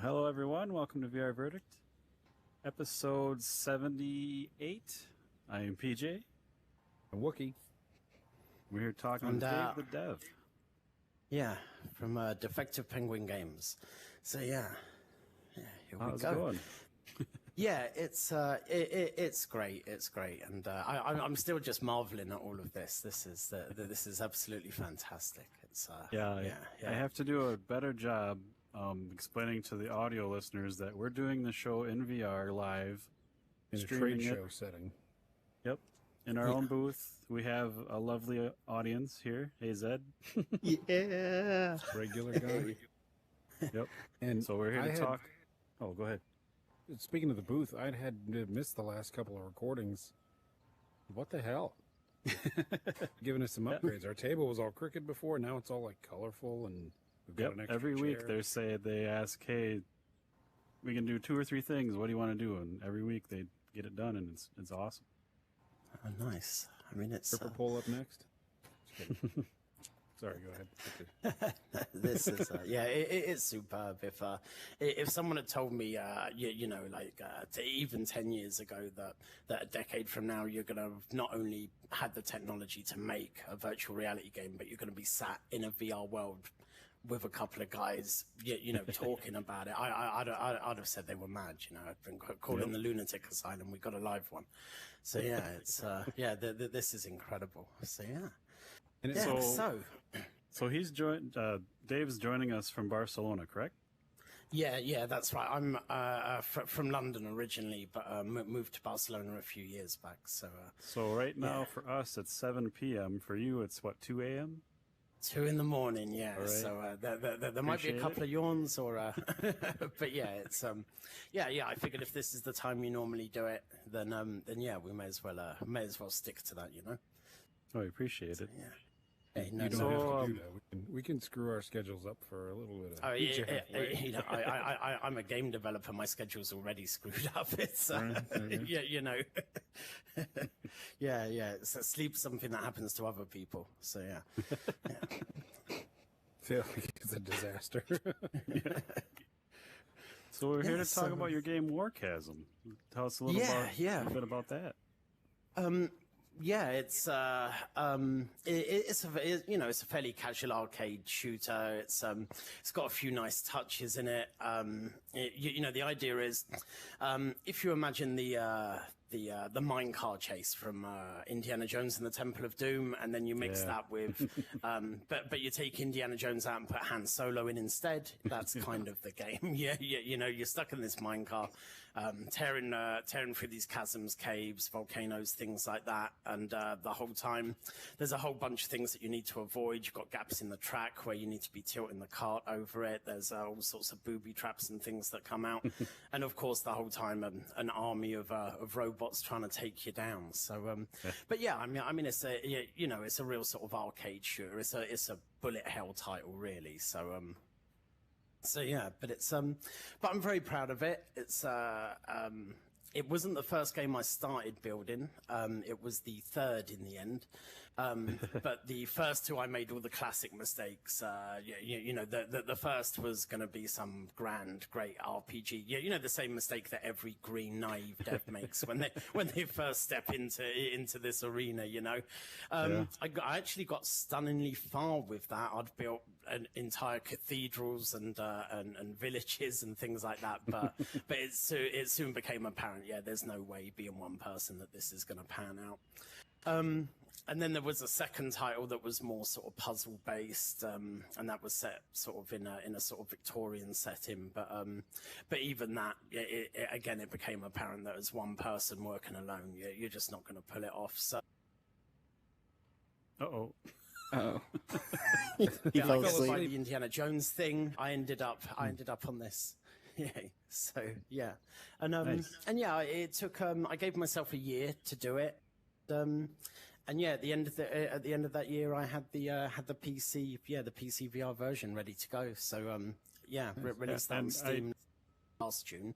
Hello, everyone. Welcome to VR Verdict, episode 78. I am PJ. A Wookiee. We're here talking with Dave the Dev. Yeah, from Defective Penguin Games. So here we How's go. it going? Yeah, it's great. It's great, and I'm still just marveling at all of this. This is absolutely fantastic. It's I have to do a better job explaining to the audio listeners that we're doing the show in VR live, In a trade show setting. Yep, in our own booth. We have a lovely audience here. Hey, Zed. Yeah, Regular guy. Yep. And So we're here to talk. Oh, go ahead. Speaking of the booth, I'd had to miss the last couple of recordings. What the hell? Giving us some upgrades. Our table was all crooked before. Now it's all like colorful, and we've got an extra Every week chair. they ask, hey, we can do 2 or 3 things. What do you want to do? And every week they get it done, and it's awesome. oh, nice. I mean, it's Triple pull up next. Just kidding. Sorry, go ahead. this is it's superb. If someone had told me even 10 years ago that a decade from now you're going to not only had the technology to make a virtual reality game, but you're going to be sat in a VR world with a couple of guys talking about it, I'd have said they were mad. I'd been called in the lunatic asylum. We got a live one. So it's this is incredible. So And it's So he's joined. Dave's joining us from Barcelona, correct? Yeah, that's right. I'm from London originally, but moved to Barcelona a few years back. So right now for us it's 7 p.m. For you it's what, 2 a.m.? 2 in the morning, yeah. Right. So there might be a couple of yawns, or but yeah, it's I figured if this is the time you normally do it, then we may as well stick to that, Oh, I appreciate it. Yeah. You don't have to do that. We can screw our schedules up for a little bit of I'm a game developer. My schedule's already screwed up. It's Sleep's something that happens to other people. So yeah. Feel like it's a disaster. So we're here to talk about your game Warchasm. Tell us a little bit about that. It's a fairly casual arcade shooter. It's got a few nice touches in it. The idea is, if you imagine the minecart chase from Indiana Jones and the Temple of Doom, and then you mix that with, but you take Indiana Jones out and put Han Solo in instead. That's kind of the game. You're stuck in this minecart, tearing through these chasms, caves, volcanoes, things like that, and the whole time there's a whole bunch of things that you need to avoid. You've got gaps in the track where you need to be tilting the cart over it. There's all sorts of booby traps and things that come out, and of course the whole time an army of robots trying to take you down. So, but yeah, I mean, it's a real sort of arcade shooter. It's a bullet hell title, really. So, but I'm very proud of it. It wasn't the first game I started building. It was the third in the end. But the first 2, I made all the classic mistakes. The first was going to be some great RPG. The same mistake that every green naive dev makes when they first step into this arena. I actually got stunningly far with that. I'd built entire cathedrals and villages and things like that. But it soon became apparent. Yeah, there's no way being one person that this is going to pan out. And then there was a second title that was more sort of puzzle based, and that was set sort of in a sort of Victorian setting. But even that, it became apparent that as one person working alone, you're just not going to pull it off. So. Uh-oh. He fell asleep. By the Indiana Jones thing, I ended up on this. So and nice. And it took. I gave myself a year to do it. At the end of that year, I had the PC, the PC VR version ready to go. So released that on Steam last June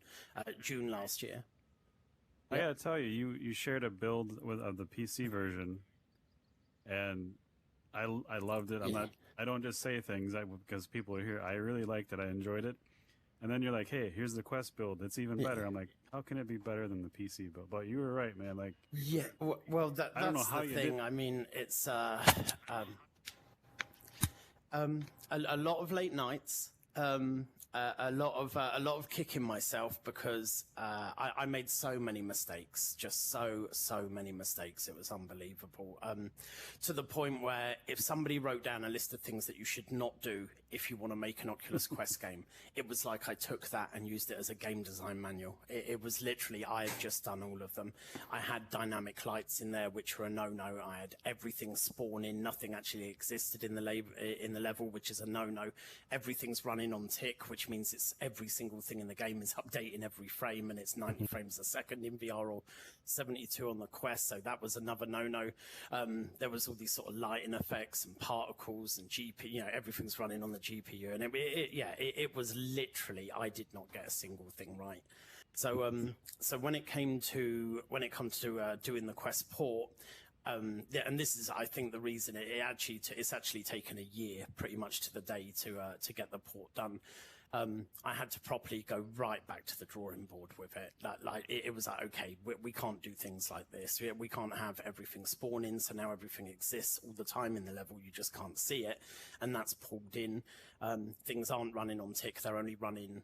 last year. I gotta tell you shared a build of the PC version, and I loved it. I don't just say things because people are here. I really liked it. I enjoyed it. And then you're like, hey, here's the Quest build. It's even better. I'm like, how can it be better than the PC build? But you were right, man. Like, yeah, well, I don't know that's how the you thing. did. I mean, it's a lot of late nights. A lot of kicking myself because I made so many mistakes, just so many mistakes. It was unbelievable. To the point where if somebody wrote down a list of things that you should not do if you want to make an Oculus Quest game, it was like I took that and used it as a game design manual. It was literally, I had just done all of them. I had dynamic lights in there, which were a no-no. I had everything spawn in. Nothing actually existed in the level, which is a no-no. Everything's running on tick, which means it's every single thing in the game is updating every frame, and it's 90 frames a second in VR or 72 on the Quest. So that was another no-no. There was all these sort of lighting effects and particles and GPU, everything's running on the GPU, and it was literally, I did not get a single thing right. So so when it comes to doing the Quest port, and this is, I think, the reason it's actually taken a year, pretty much to the day, to get the port done. I had to properly go right back to the drawing board with it. It was like, okay, we can't do things like this. We can't have everything spawning, so now everything exists all the time in the level. You just can't see it, and that's pulled in. Things aren't running on tick; they're only running,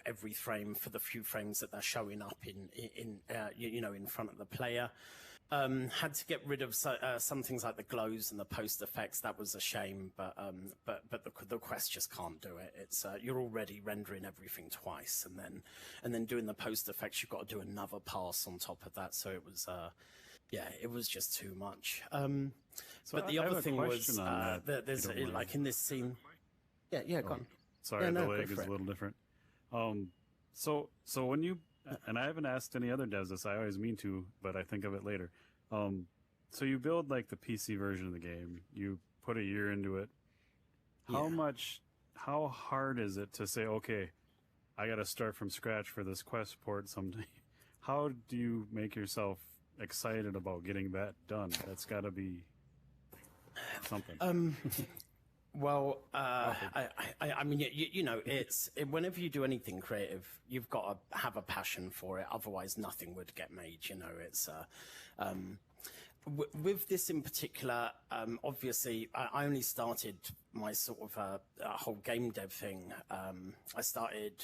every frame for the few frames that they're showing up in front of the player. Had to get rid of some things like the glows and the post effects. That was a shame, but the Quest just can't do it. It's you're already rendering everything twice, and then doing the post effects, you've got to do another pass on top of that. So it was it was just too much. But the other thing was there's like in this scene. Yeah, go on. Sorry, the leg is a little different. So when you, and I haven't asked any other devs this, I always mean to, but I think of it later. So you build like the PC version of the game, you put a year into it. How hard is it to say, okay, I got to start from scratch for this Quest port someday? How do you make yourself excited about getting that done? That's got to be something. Well, I mean, it's whenever you do anything creative, you've got to have a passion for it. Otherwise, nothing would get made. It's with this in particular. Obviously, I only started my sort of whole game dev thing. I started.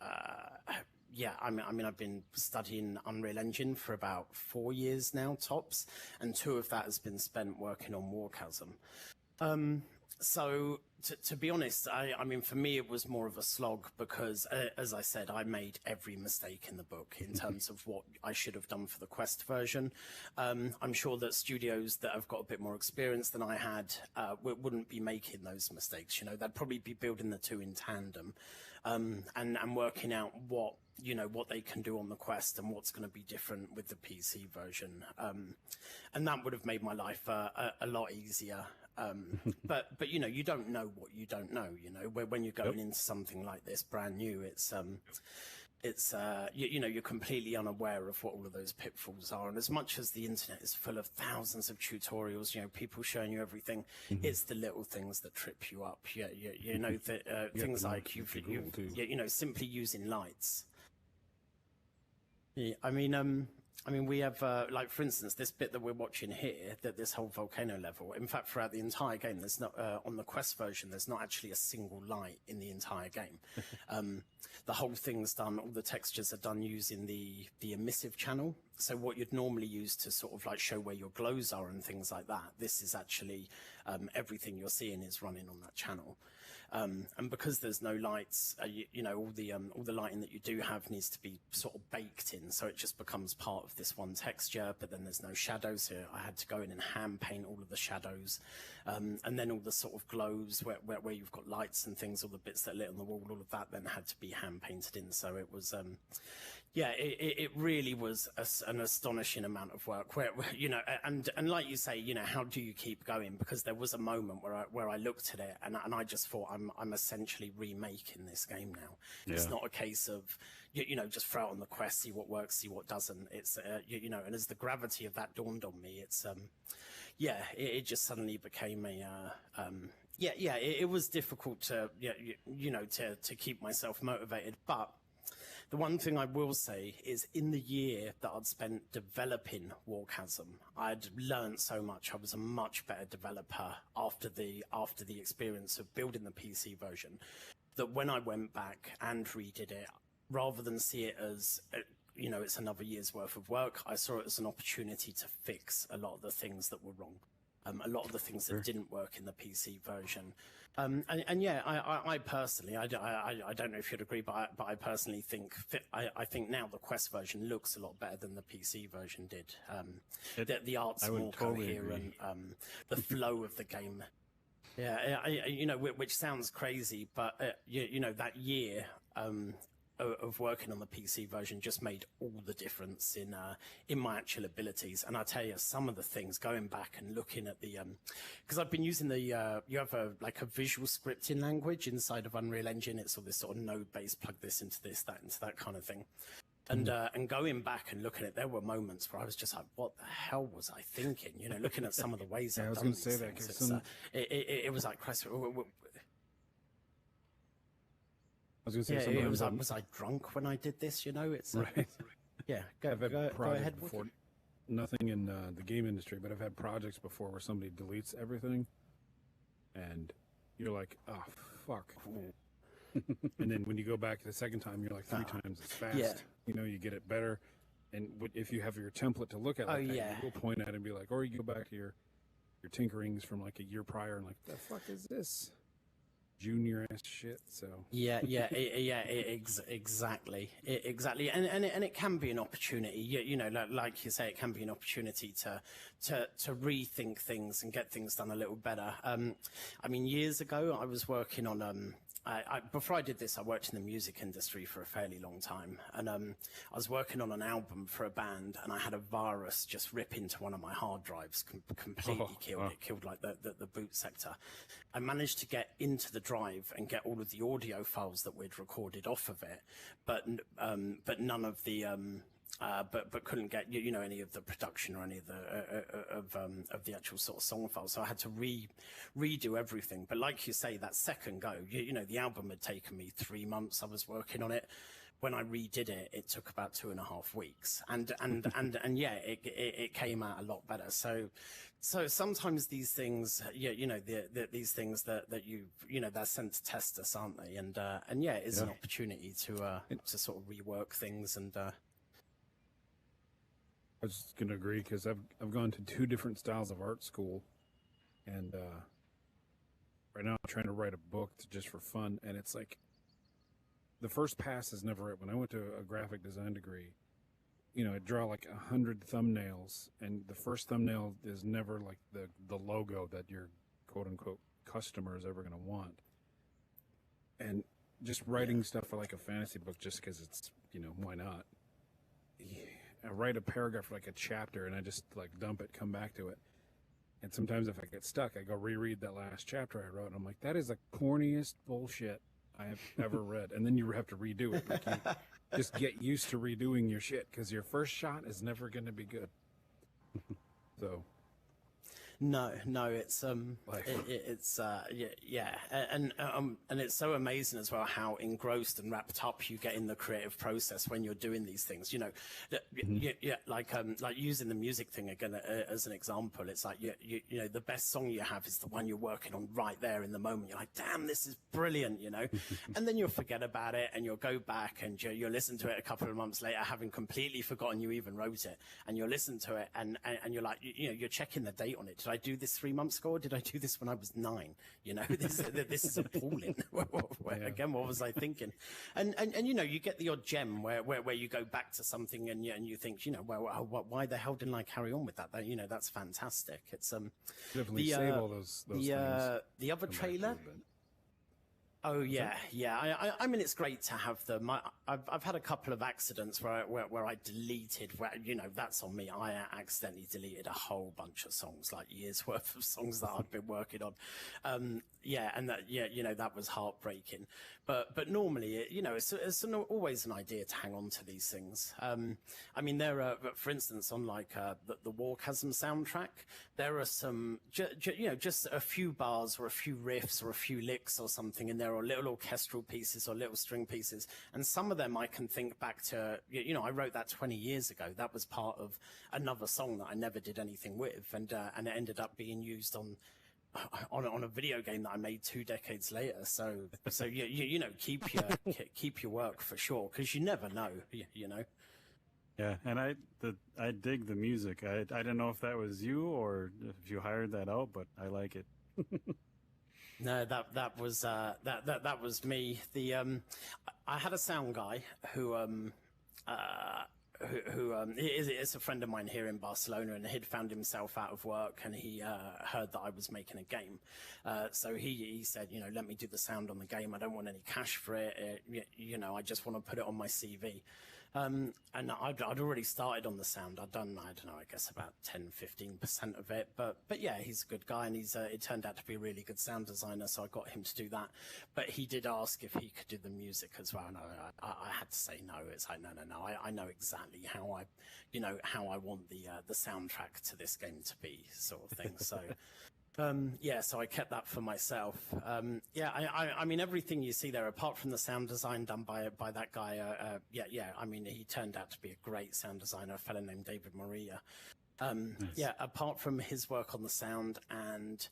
I mean, I've been studying Unreal Engine for about 4 years now, tops, and 2 of that has been spent working on Warchasm. So to be honest, I mean, for me, it was more of a slog because, as I said, I made every mistake in the book in terms of what I should have done for the Quest version. I'm sure that studios that have got a bit more experience than I had wouldn't be making those mistakes. They'd probably be building the two in tandem and working out what they can do on the Quest and what's going to be different with the PC version. And that would have made my life a lot easier. But you don't know what you don't know. When you're going into something like this brand new, you're completely unaware of what all of those pitfalls are. And as much as the internet is full of thousands of tutorials, people showing you everything, it's the little things that trip you up. Things like simply using lights. Yeah, I mean, we have, like, for instance, this bit that we're watching here, this whole volcano level. In fact, throughout the entire game, there's not, on the Quest version, there's not actually a single light in the entire game. The whole thing's done, all the textures are done using the emissive channel. So what you'd normally use to sort of like show where your glows are and things like that, this is actually, everything you're seeing is running on that channel. And because there's no lights, all the lighting that you do have needs to be sort of baked in, so it just becomes part of this one texture. But then there's no shadows here. I had to go in and hand paint all of the shadows, and then all the sort of glows where you've got lights and things, all the bits that are lit on the wall, all of that then had to be hand painted in. So it was, it really was an astonishing amount of work. And like you say, how do you keep going? Because there was a moment where I looked at it and I just thought, I'm essentially remaking this game now. Yeah. It's not a case of just throw it on the Quest, see what works, see what doesn't. It's and as the gravity of that dawned on me, it's it just suddenly became it was difficult to, to keep myself motivated. But the one thing I will say is in the year that I'd spent developing Warchasm, I'd learned so much. I was a much better developer after the experience of building the PC version, that when I went back and redid it, rather than see it as, it's another year's worth of work, I saw it as an opportunity to fix a lot of the things that were wrong. A lot of the things that didn't work in the PC version. I personally, I don't know if you'd agree, but I personally think, I think now the Quest version looks a lot better than the PC version did. The art's more coherent, the flow of the game. Yeah, which sounds crazy, but, that year, of working on the PC version just made all the difference in my actual abilities. And I tell you, some of the things, going back and looking at the because I've been using the you have a visual scripting language inside of Unreal Engine. It's all this sort of node based, plug this into this, that into that kind of thing. And going back and looking at, there were moments where I was just like, what the hell was I thinking? Looking at some of the ways I've done these things. It was like, Christ, I was going to say something. Was I drunk when I did this? It's right. Yeah. I've had go ahead. Before. Nothing in the game industry, but I've had projects before where somebody deletes everything, and you're like, oh fuck. And then when you go back the second time, you're like 3 times as fast. Yeah. You get it better. And if you have your template to look at, like that, you'll point at it and be like, or you go back to your tinkerings from like a year prior and like, the fuck is this? Junior ass shit. So exactly, and it can be an opportunity. Like you say, it can be an opportunity to rethink things and get things done a little better. I mean, years ago, I was working on before I did this, I worked in the music industry for a fairly long time, and I was working on an album for a band, and I had a virus just rip into one of my hard drives, completely killed it. It killed like the boot sector. I managed to get into the drive and get all of the audio files that we'd recorded off of it, but none of the but couldn't get any of the production or any of the actual sort of song files. So I had to redo everything. But like you say, that second go, the album had taken me 3 months. I was working on it. When I redid it, it took about 2.5 weeks, and yeah, it came out a lot better. So sometimes these things, these things that they're sent to test us, aren't they? And yeah, it is an opportunity to sort of rework things and. I was just gonna agree because I've gone to 2 different styles of art school, and right now I'm trying to write a book just for fun, and it's like the first pass is never it. When I went to a graphic design degree, I draw like 100 thumbnails, and the first thumbnail is never like the logo that your quote unquote customer is ever gonna want, and just writing stuff for like a fantasy book just because it's why not. Yeah. I write a paragraph for like a chapter and I just like dump it, come back to it. And sometimes if I get stuck, I go reread that last chapter I wrote and I'm like, that is the corniest bullshit I have ever read. And then you have to redo it. Like you just get used to redoing your shit because your first shot is never going to be good. So. No, it's it's and it's so amazing as well how engrossed and wrapped up you get in the creative process when you're doing these things. Like using the music thing again as an example. It's like the best song you have is the one you're working on right there in the moment. You're like, damn, this is brilliant, and then you'll forget about it and you'll go back and you'll listen to it a couple of months later, having completely forgotten you even wrote it, and you'll listen to it and you're like, you're checking the date on it. Did I do this 3 months ago, or did I do this when I was 9? This is appalling. Again, what was I thinking? And you get the odd gem where you go back to something and you think, why the hell didn't I carry on with that? That's fantastic. It's definitely save all those things. The other trailer. Oh yeah. I mean, it's great to have them. I've had a couple of accidents where I deleted. That's on me. I accidentally deleted a whole bunch of songs, like years worth of songs that I've been working on. And that that was heartbreaking. but normally, always an idea to hang on to these things. I mean, there are, for instance, on like the Warchasm soundtrack, there are some, just a few bars or a few riffs or a few licks or something in there, or little orchestral pieces or little string pieces, and some of them I can think back to. I wrote that 20 years ago. That was part of another song that I never did anything with, and it ended up being used on a video game that I made 2 decades later. So keep your work for sure, because you never know, Yeah, and I dig the music. I don't know if that was you or if you hired that out, but I like it. No, that was me. I had a sound guy who is a friend of mine here in Barcelona, and he'd found himself out of work, and he heard that I was making a game. So he said, let me do the sound on the game. I don't want any cash for it. I just want to put it on my CV. And I'd already started on the sound. I'd done, I don't know, I guess about 10-15% of it. But yeah, he's a good guy, and it turned out to be a really good sound designer, so I got him to do that. But he did ask if he could do the music as well, and I had to say no. It's like, no. I know exactly how I want the soundtrack to this game to be, sort of thing. So. So I kept that for myself. I mean, everything you see there, apart from the sound design done by that guy, I mean, he turned out to be a great sound designer, a fellow named David Maria. Nice. Apart from his work on the sound and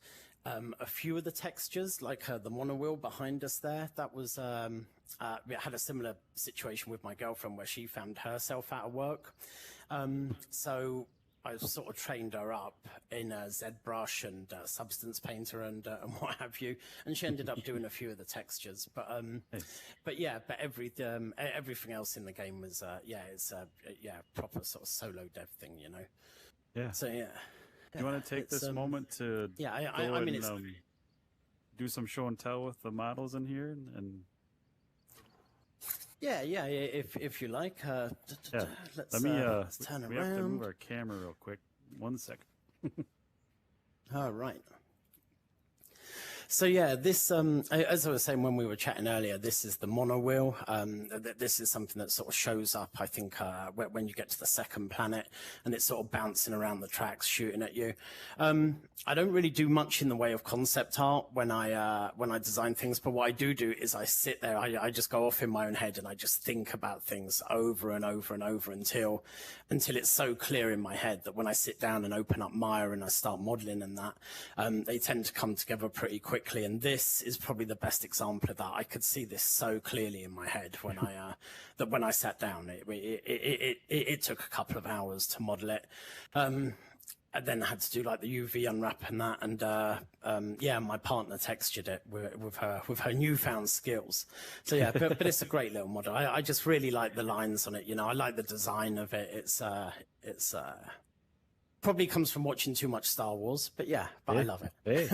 a few of the textures, like the monowheel behind us there, that was, I had a similar situation with my girlfriend where she found herself out of work. So I sort of trained her up in ZBrush and Substance Painter and what have you, and she ended up doing a few of the textures. But everything else in the game was it's proper sort of solo dev thing, Yeah. So yeah. Do you want to take this moment to I mean, do some show and tell with the models in here and. Yeah, if you like. Let's turn around. We have to move our camera real quick. 1 second. All right. So yeah, this, as I was saying when we were chatting earlier, this is the monowheel. This is something that sort of shows up, I think, when you get to the second planet, and it's sort of bouncing around the tracks, shooting at you. I don't really do much in the way of concept art when I design things, but what I do is I sit there, I just go off in my own head, and I just think about things over and over and over until it's so clear in my head that when I sit down and open up Maya and I start modeling and that, they tend to come together pretty quickly. And this is probably the best example of that. I could see this so clearly in my head when I sat down. It took a couple of hours to model it. And then I had to do like the UV unwrap and that, and my partner textured it with her newfound skills. So yeah, but it's a great little model. I just really like the lines on it. I like the design of it. It's probably comes from watching too much Star Wars, but I love it. Hey.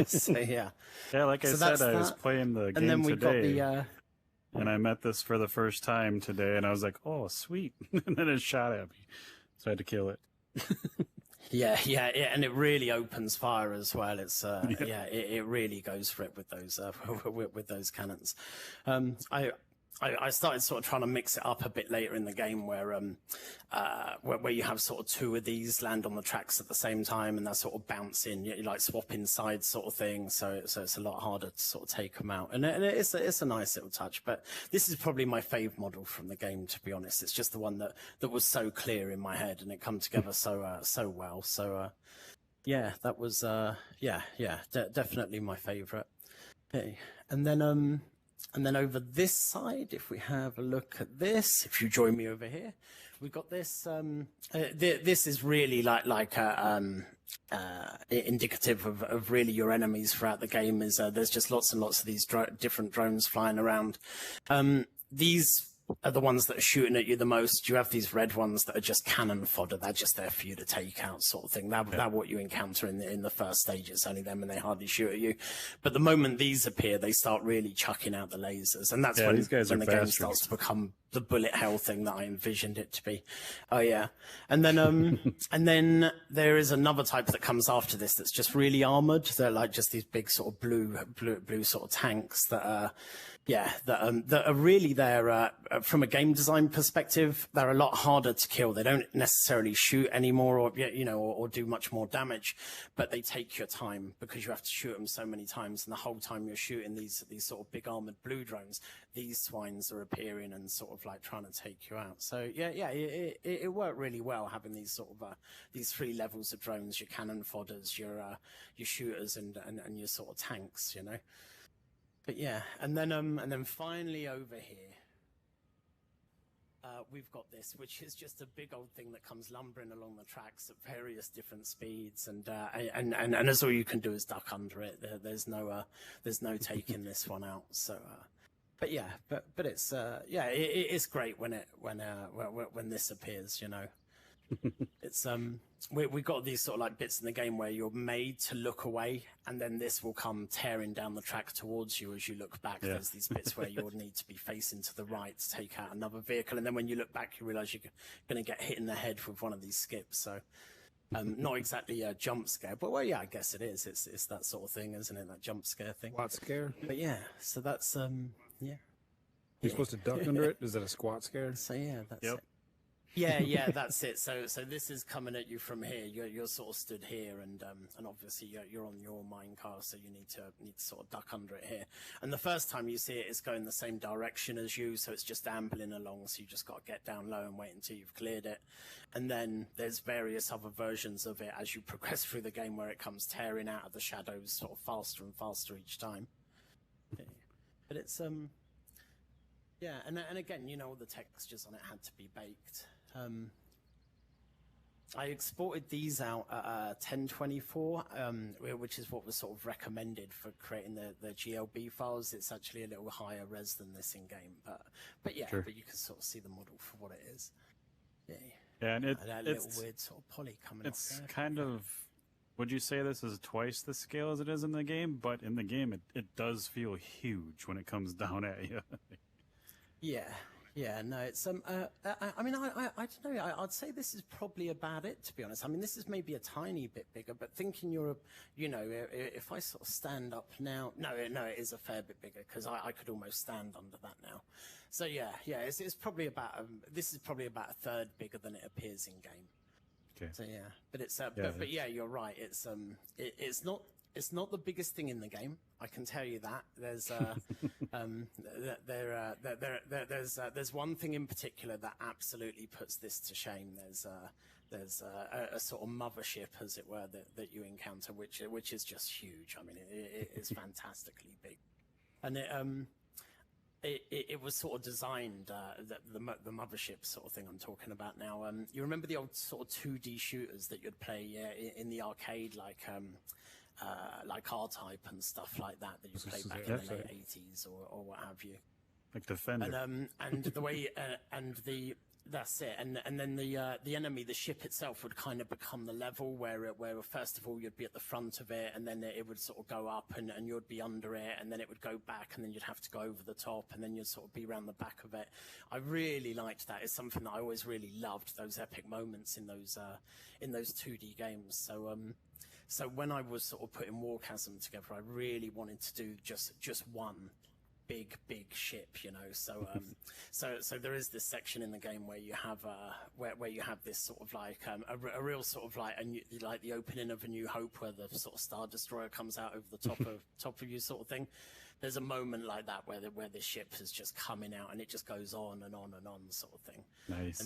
So yeah. Yeah, like I said, I was playing the game and then we today. got and I met this for the first time today, and I was like, oh, sweet. And then it shot at me. So I had to kill it. Yeah, and it really opens fire as well. It's it really goes for it with those with those cannons. I started sort of trying to mix it up a bit later in the game where you have sort of two of these land on the tracks at the same time, and they're sort of bouncing, you like swapping sides sort of thing. So it's a lot harder to sort of take them out, and it's a nice little touch. But this is probably my fave model from the game, to be honest. It's just the one that was so clear in my head, and it come together so well. So that was definitely my favorite. Okay. And then over this side, if we have a look at this, if you join me over here, we've got this. This is really like indicative of really your enemies throughout the game. Is there's just lots and lots of these different drones flying around. These are the ones that are shooting at you the most. You have these red ones that are just cannon fodder. They're just there for you to take out, sort of thing. They're what you encounter in the first stage. It's only them, and they hardly shoot at you. But the moment these appear, they start really chucking out the lasers, and that's when the game starts to become the bullet hell thing that I envisioned it to be. Oh yeah, and then and then there is another type that comes after this that's just really armored. They're like just these big sort of blue sort of tanks that are. Yeah, that are really there from a game design perspective. They're a lot harder to kill. They don't necessarily shoot anymore, or or do much more damage, but they take your time because you have to shoot them so many times, and the whole time you're shooting these sort of big armored blue drones, these swines are appearing and sort of like trying to take you out. So it worked really well having these sort of these 3 levels of drones: your cannon fodders, your shooters, and your sort of tanks, But yeah, and then finally over here, we've got this, which is just a big old thing that comes lumbering along the tracks at various different speeds, and as all you can do is duck under it. There's no taking this one out. So, but yeah, but it's it's great when this appears, It's we got these sort of like bits in the game where you're made to look away, and then this will come tearing down the track towards you as you look back. Yeah. There's these bits where you'll need to be facing to the right to take out another vehicle, and then when you look back, you realize you're going to get hit in the head with one of these skips. So not exactly a jump scare, but well, yeah, I guess it is. It's that sort of thing, isn't it? That jump scare thing. Squat scare. But yeah, so that's yeah. You're supposed to duck under it. Is that a squat scare? So yeah, that's Yep. it. Yeah, that's it. So this is coming at you from here. You're sort of stood here, and obviously you're on your minecart, so you need to sort of duck under it here. And the first time you see it, it's going the same direction as you, so it's just ambling along. So you just got to get down low and wait until you've cleared it. And then there's various other versions of it as you progress through the game, where it comes tearing out of the shadows sort of faster and faster each time. But it's yeah, and again, all the textures on it had to be baked. I exported these out at 1024, which is what was sort of recommended for creating the GLB files. It's actually a little higher res than this in game, but yeah, sure. But you can sort of see the model for what it is. Yeah, and that little weird sort of poly coming. It's kind of. Would you say this is twice the scale as it is in the game? But in the game, it does feel huge when it comes down at you. Yeah, no, it's I mean, I don't know. I'd say this is probably about it, to be honest. I mean, this is maybe a tiny bit bigger, but thinking if I sort of stand up now, no, it is a fair bit bigger, because I could almost stand under that now. So yeah, it's probably about this is probably about a third bigger than it appears in game. Okay. So yeah, but it's but yeah, you're right. It's not the biggest thing in the game. I can tell you that. There's one thing in particular that absolutely puts this to shame. There's a sort of mothership, as it were, that you encounter, which is just huge. I mean, it is fantastically big, and it was sort of designed, the mothership sort of thing I'm talking about now. You remember the old sort of 2D shooters that you'd play in the arcade, like R-Type and stuff like that you played back in the late 80s or what have you. Like Defender. And the way that's it. And then the enemy, the ship itself, would kind of become the level where first of all you'd be at the front of it, and then it would sort of go up, and you'd be under it, and then it would go back, and then you'd have to go over the top, and then you'd sort of be around the back of it. I really liked that. It's something that I always really loved, those epic moments in those 2D games. So when I was sort of putting Warchasm together, I really wanted to do just one big ship, So there is this section in the game where you have where you have this sort of like a real sort of like like the opening of A New Hope, where the sort of Star Destroyer comes out over the top of you, sort of thing. There's a moment like that where the ship is just coming out, and it just goes on and on and on, sort of thing. Nice.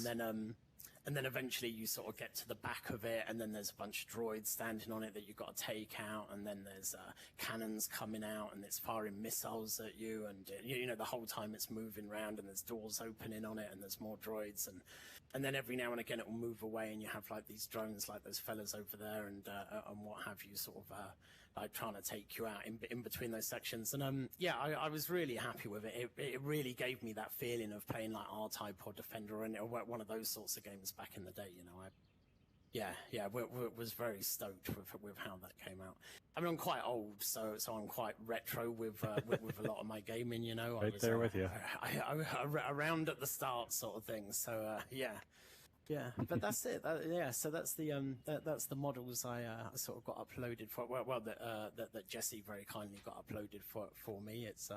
And then eventually you sort of get to the back of it, and then there's a bunch of droids standing on it that you've got to take out, and then there's cannons coming out, and it's firing missiles at you, and the whole time it's moving around, and there's doors opening on it, and there's more droids, and then every now and again it will move away, and you have like these drones like those fellas over there, and what have you, sort of like trying to take you out in between those sections. And yeah, I was really happy with it. It really gave me that feeling of playing like R-Type or Defender or one of those sorts of games back in the day. Was very stoked with how that came out. I mean, I'm quite old, so I'm quite retro with a lot of my gaming. Right there with you. Around at the start, sort of thing. So yeah, but that's it. So that's the models I sort of got uploaded for. Well, that Jesse very kindly got uploaded for me. It's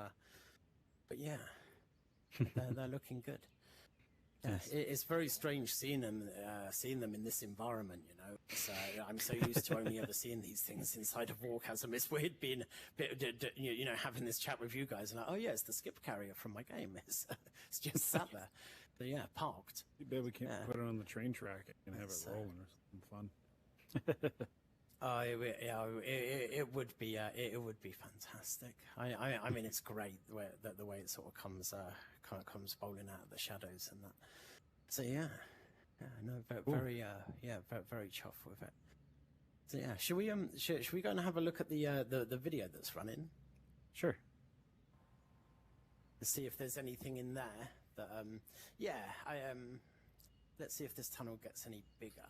but yeah, they're looking good. Yeah, it's very strange seeing them in this environment. You know, so I'm so used to only ever seeing these things inside of Warchasm. It's weird being having this chat with you guys and like, oh yeah, it's the skip carrier from my game. It's just sat there, but yeah, parked. You barely can't put it on the train track and have it rolling or something fun. It would be fantastic. I mean, it's great the way it sort of comes bowling out of the shadows and that. So very chuffed with it. So yeah, should we go and have a look at the video that's running? Sure. To see if there's anything in there that let's see if this tunnel gets any bigger.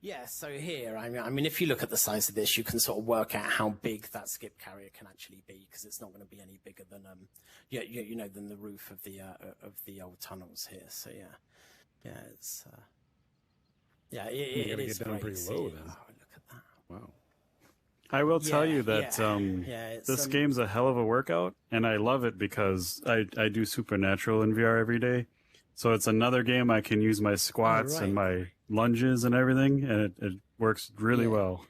Yeah, so here, I mean, if you look at the size of this, you can sort of work out how big that skip carrier can actually be, because it's not going to be any bigger than than the roof of the old tunnels here. So it's it is down pretty low then. Oh, look at that! Wow. I will tell you that this game's a hell of a workout, and I love it because I do Supernatural in VR every day. So it's another game I can use my squats and my lunges and everything, and it works really well.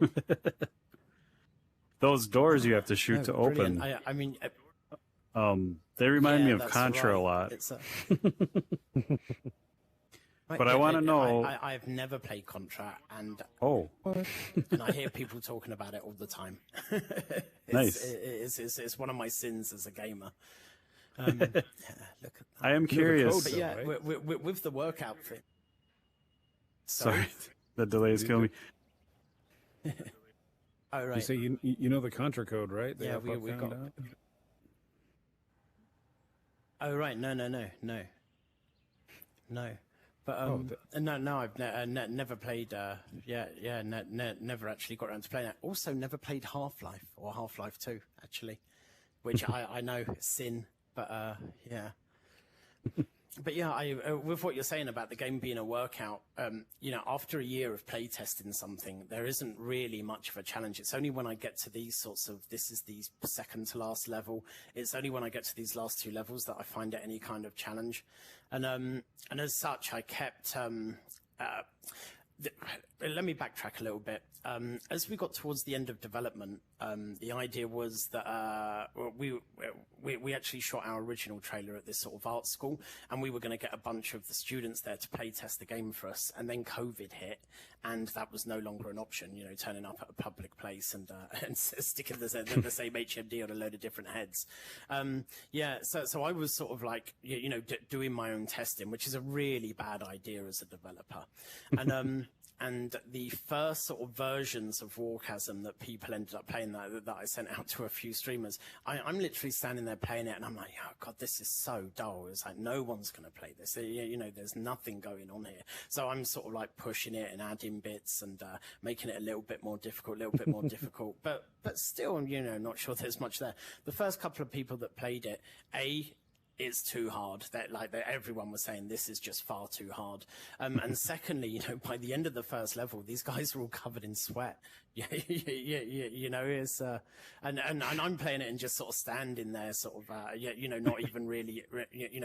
Those doors you have to shoot to open. I mean, they remind me of Contra a lot. But I want to know. I've never played Contra, and and I hear people talking about it all the time. Nice. It's one of my sins as a gamer. Look at that. I am curious. But yeah, with the workout thing. Sorry, the delays kill me. Oh right. You say you know the Contra code, right? Yeah, we got. Out? Oh right, no. But no, I've never played. Never actually got around to playing it. Also, never played Half-Life or Half-Life 2 actually, which I know sin, but yeah. But yeah, with what you're saying about the game being a workout, after a year of playtesting something, there isn't really much of a challenge. It's only when I get to these sorts of, this is the second to last level, it's only when I get to these last two levels that I find it any kind of challenge. And as such, I kept, let me backtrack a little bit. As we got towards the end of development, the idea was that we actually shot our original trailer at this sort of art school, and we were going to get a bunch of the students there to play test the game for us. And then COVID hit, and that was no longer an option. Turning up at a public place and sticking the same HMD on a load of different heads. So I was sort of like doing my own testing, which is a really bad idea as a developer, and. And the first sort of versions of Warchasm that people ended up playing that I sent out to a few streamers, I'm literally standing there playing it, and I'm like, oh god, this is so dull. It's like no one's going to play this. There's nothing going on here. So I'm sort of like pushing it and adding bits and making it a little bit more difficult, but still, not sure there's much there. The first couple of people that played it, it's too hard. Everyone was saying this is just far too hard. And secondly, by the end of the first level, these guys are all covered in sweat. It's and I'm playing it and just sort of standing there, sort of not even really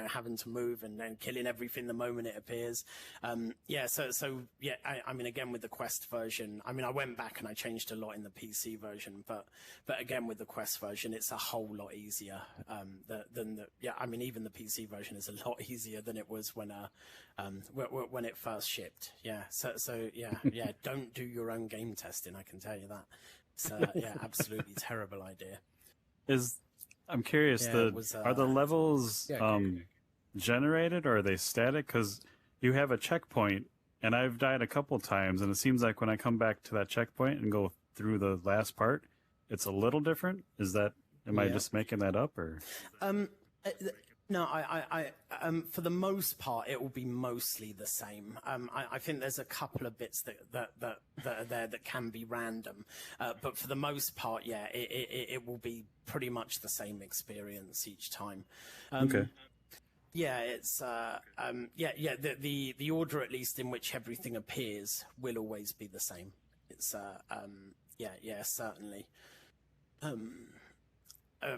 having to move and then killing everything the moment it appears. I mean, again with the Quest version, I mean, I went back and I changed a lot in the PC version, but again with the Quest version, it's a whole lot easier I mean, even the PC version is a lot easier than it was when it first shipped. Don't do your own game testing, I can tell you that. It's absolutely terrible idea. I'm curious, are the levels generated or are they static? Because you have a checkpoint, and I've died a couple times, and it seems like when I come back to that checkpoint and go through the last part, it's a little different. Am I just making that up, or? No, I for the most part, it will be mostly the same. I think there's a couple of bits that are there that can be random, but for the most part, it will be pretty much the same experience each time. Okay. Yeah, it's the order, at least, in which everything appears will always be the same. It's certainly.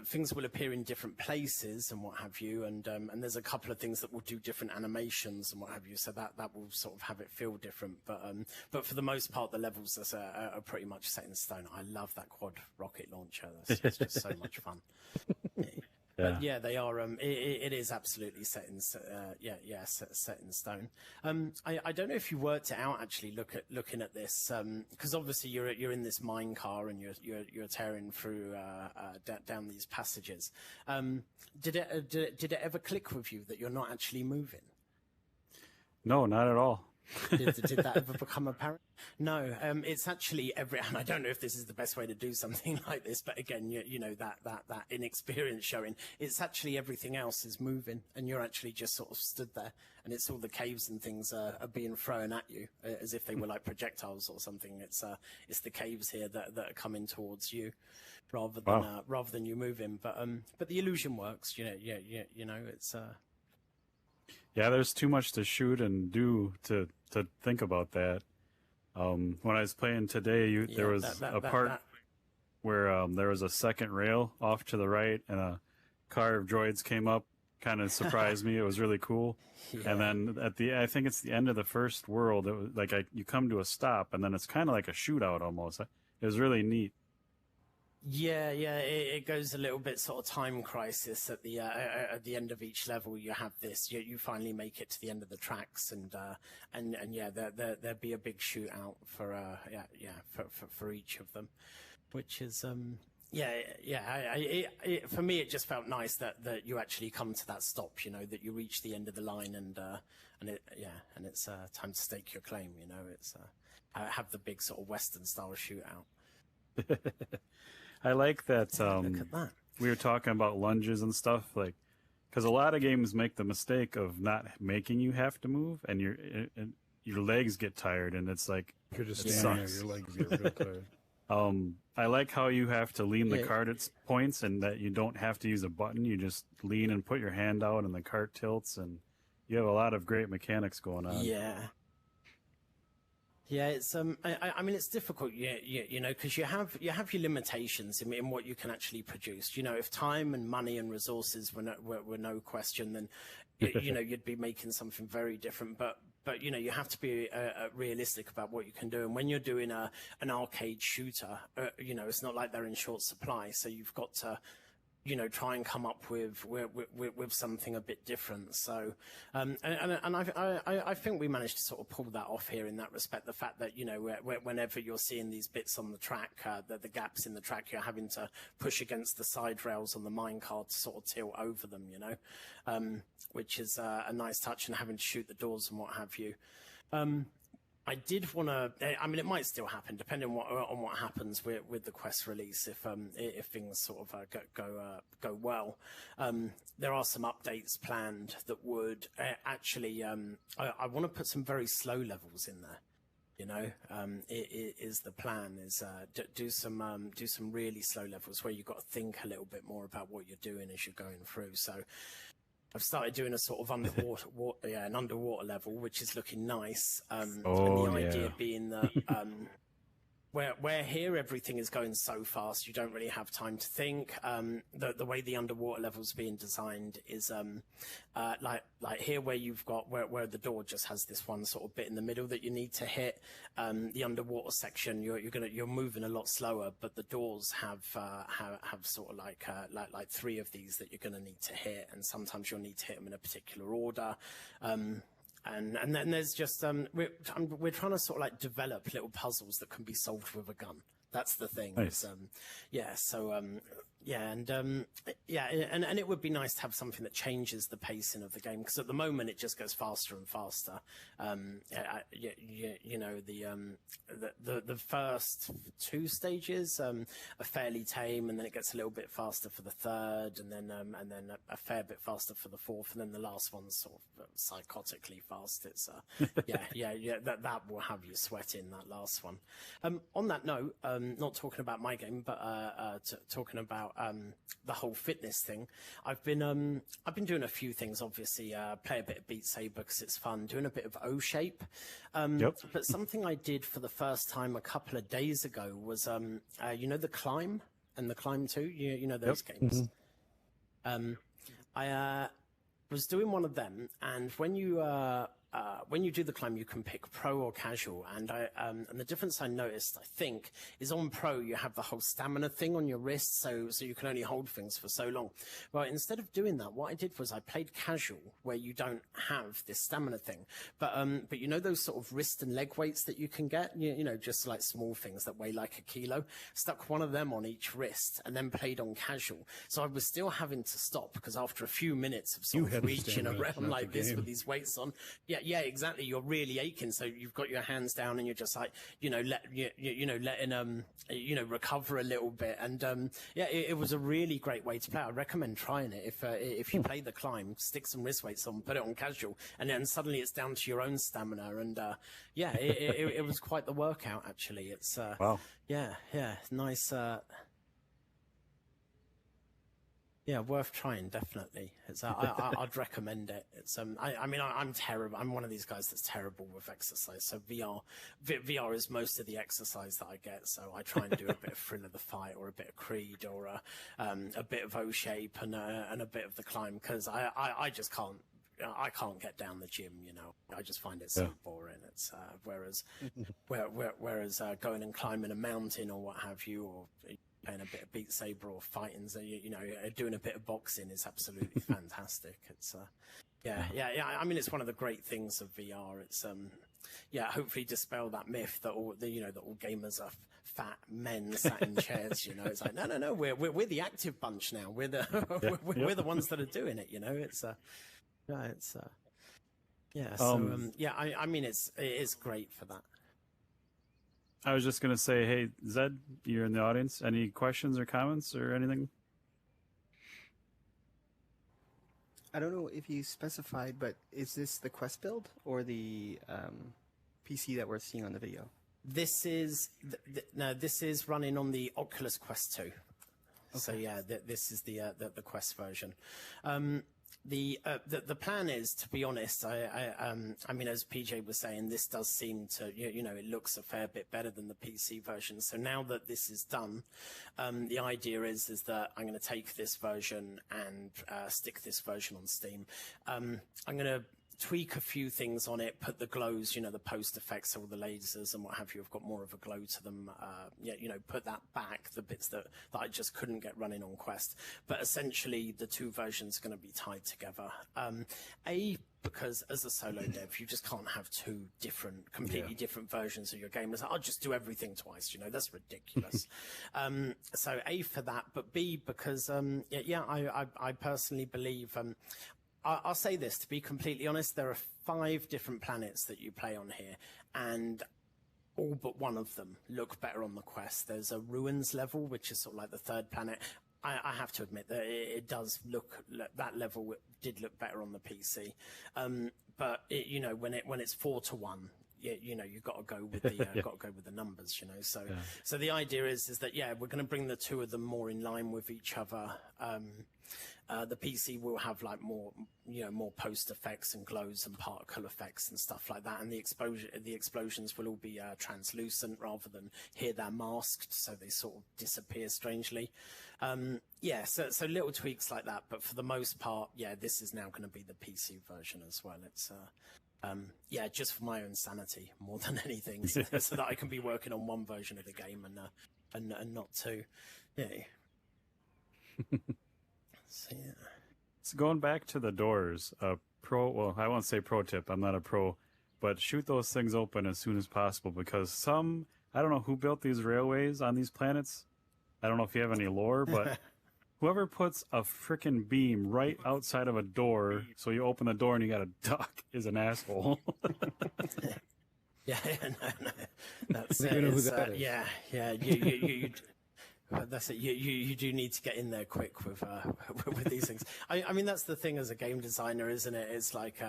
things will appear in different places and what have you, and there's a couple of things that will do different animations and what have you, so that will sort of have it feel different. But for the most part, the levels are pretty much set in stone. I love that quad rocket launcher. It's just so much fun. But yeah, they are. It is absolutely set in stone. I don't know if you worked it out actually. Looking at this, because obviously you're in this mine car and you're tearing through down these passages. Did it ever click with you that you're not actually moving? No, not at all. Did that ever become apparent? No, it's actually and I don't know if this is the best way to do something like this, but again, you know, that inexperience showing, it's actually everything else is moving and you're actually just sort of stood there, and it's all the caves and things are being thrown at you as if they were like projectiles or something. It's the caves here that are coming towards you rather than you moving, but the illusion works, you know, it's Yeah, there's too much to shoot and do to think about that. When I was playing today, there was a part where there was a second rail off to the right, and a car of droids came up, kind of surprised me. It was really cool. Yeah. And then I think it's the end of the first world, it was like you come to a stop, and then it's kind of like a shootout almost. It was really neat. Yeah, it goes a little bit sort of time crisis at the end of each level. You have this, you finally make it to the end of the tracks, and yeah, there'd be a big shootout for each of them, which is for me it just felt nice that you actually come to that stop, you know, that you reach the end of the line, and it's time to stake your claim, you know, it's have the big sort of Western style shootout. I like that. Look at that. We were talking about lunges and stuff, like, because a lot of games make the mistake of not making you have to move, and your legs get tired, and it's like you're just standing there, your legs get real tired. I like how you have to lean the cart at points, and that you don't have to use a button. You just lean and put your hand out, and the cart tilts, and you have a lot of great mechanics going on. Yeah. Yeah, it's I mean, it's difficult, you know, because you have your limitations in what you can actually produce. You know, if time and money and resources were no question, then you know, you'd be making something very different. But you know, you have to be realistic about what you can do. And when you're doing an arcade shooter, you know, it's not like they're in short supply. So you've got to, you know, try and come up with something a bit different. So, and I think we managed to sort of pull that off here in that respect. The fact that, you know, whenever you're seeing these bits on the track, the gaps in the track, you're having to push against the side rails on the minecart to sort of tilt over them, you know, which is a nice touch, and having to shoot the doors and what have you. I did want to. I mean, it might still happen, depending on what happens with the Quest release. If things sort of go well, there are some updates planned that would actually. I want to put some very slow levels in there. You know, it is the plan is do some really slow levels where you've got to think a little bit more about what you're doing as you're going through. So I've started doing a sort of an underwater level, which is looking nice. And the idea being that where here everything is going so fast, you don't really have time to think. The way the underwater level's being designed is like here where you've got where the door just has this one sort of bit in the middle that you need to hit. The underwater section, you're moving a lot slower, but the doors have sort of like 3 of these that you're going to need to hit, and sometimes you'll need to hit them in a particular order. And then there's just we're trying to sort of like develop little puzzles that can be solved with a gun. That's the thing. Nice. And it would be nice to have something that changes the pacing of the game, because at the moment it just goes faster and faster. You know, the first 2 stages are fairly tame, and then it gets a little bit faster for the third, and then a fair bit faster for the fourth, and then the last one's sort of psychotically fast. It's that will have you sweating, that last one. On that note, not talking about my game, but talking about the whole fitness thing. I've been doing a few things. Obviously, play a bit of Beat Saber because it's fun. Doing a bit of O-Shape. But something I did for the first time a couple of days ago was, you know, the climb and The Climb 2. You know those games. I was doing one of them, and when you do The Climb, you can pick pro or casual, and the difference I noticed, I think, is on pro you have the whole stamina thing on your wrist, so you can only hold things for so long. Well, instead of doing that, what I did was I played casual, where you don't have this stamina thing, but you know those sort of wrist and leg weights that you can get, you know, just like small things that weigh like a kilo. Stuck one of them on each wrist, and then played on casual. So I was still having to stop because after a few minutes of sort of reaching around like this with these weights on, yeah, exactly. You're really aching, so you've got your hands down, and you're just like, letting recover a little bit. And it was a really great way to play. I recommend trying it if you play The Climb. Stick some wrist weights on, put it on casual, and then suddenly it's down to your own stamina. And it was quite the workout actually. It's wow. Yeah, nice. Yeah, worth trying, definitely. It's I'd recommend it. It's I'm terrible. I'm one of these guys that's terrible with exercise. So VR is most of the exercise that I get. So I try and do a bit of Thrill of the Fight, or a bit of Creed, or a bit of O-Shape, and a bit of The Climb, because I just can't. I can't get down the gym, you know. I just find it so boring. It's whereas going and climbing a mountain or what have you, or playing a bit of Beat Saber or fighting, so doing a bit of boxing is absolutely fantastic. It's I mean, it's one of the great things of VR. It's hopefully dispel that myth that all gamers are fat men sat in chairs. You know, it's like no, we're the active bunch now. We're the we're the ones that are doing it. You know, I mean, it is great for that. I was just going to say, hey, Zed, you're in the audience. Any questions or comments or anything? I don't know if you specified, but is this the Quest build or the PC that we're seeing on the video? This is this is running on the Oculus Quest 2. Okay. So yeah, this is the Quest version. The plan is, to be honest, I mean, as PJ was saying, this does seem to, it looks a fair bit better than the PC version. So now that this is done, the idea is that I'm going to take this version and stick this version on Steam. I'm going to tweak a few things on it, put the glows, the post effects, all the lasers and what have you have got more of a glow to them. Put that back, the bits that I just couldn't get running on Quest. But essentially, the two versions are going to be tied together. Because as a solo dev, you just can't have two completely different versions of your game. I'll just do everything twice, that's ridiculous. So A, for that, but B, because, I personally believe, I'll say this, to be completely honest, there are 5 different planets that you play on here, and all but one of them look better on the Quest. There's a ruins level, which is sort of like the 3rd planet. I have to admit that it does look, that level did look better on the PC. But when it's 4-to-1, you've got to go with the numbers, So the idea is that we're going to bring the two of them more in line with each other. The PC will have like more post effects and glows and particle effects and stuff like that, and the explosions will all be translucent rather than here they're masked, so they sort of disappear strangely. So little tweaks like that, but for the most part, this is now going to be the PC version as well. It's just for my own sanity more than anything, so that I can be working on one version of the game and not two. So going back to the doors, I won't say pro tip, I'm not a pro, but shoot those things open as soon as possible, because I don't know who built these railways on these planets. I don't know if you have any lore, but whoever puts a frickin' beam right outside of a door so you open the door and you got a duck is an asshole. No. That's you know who that is. You that's it. You do need to get in there quick with these things. I mean, that's the thing as a game designer, isn't it? It's like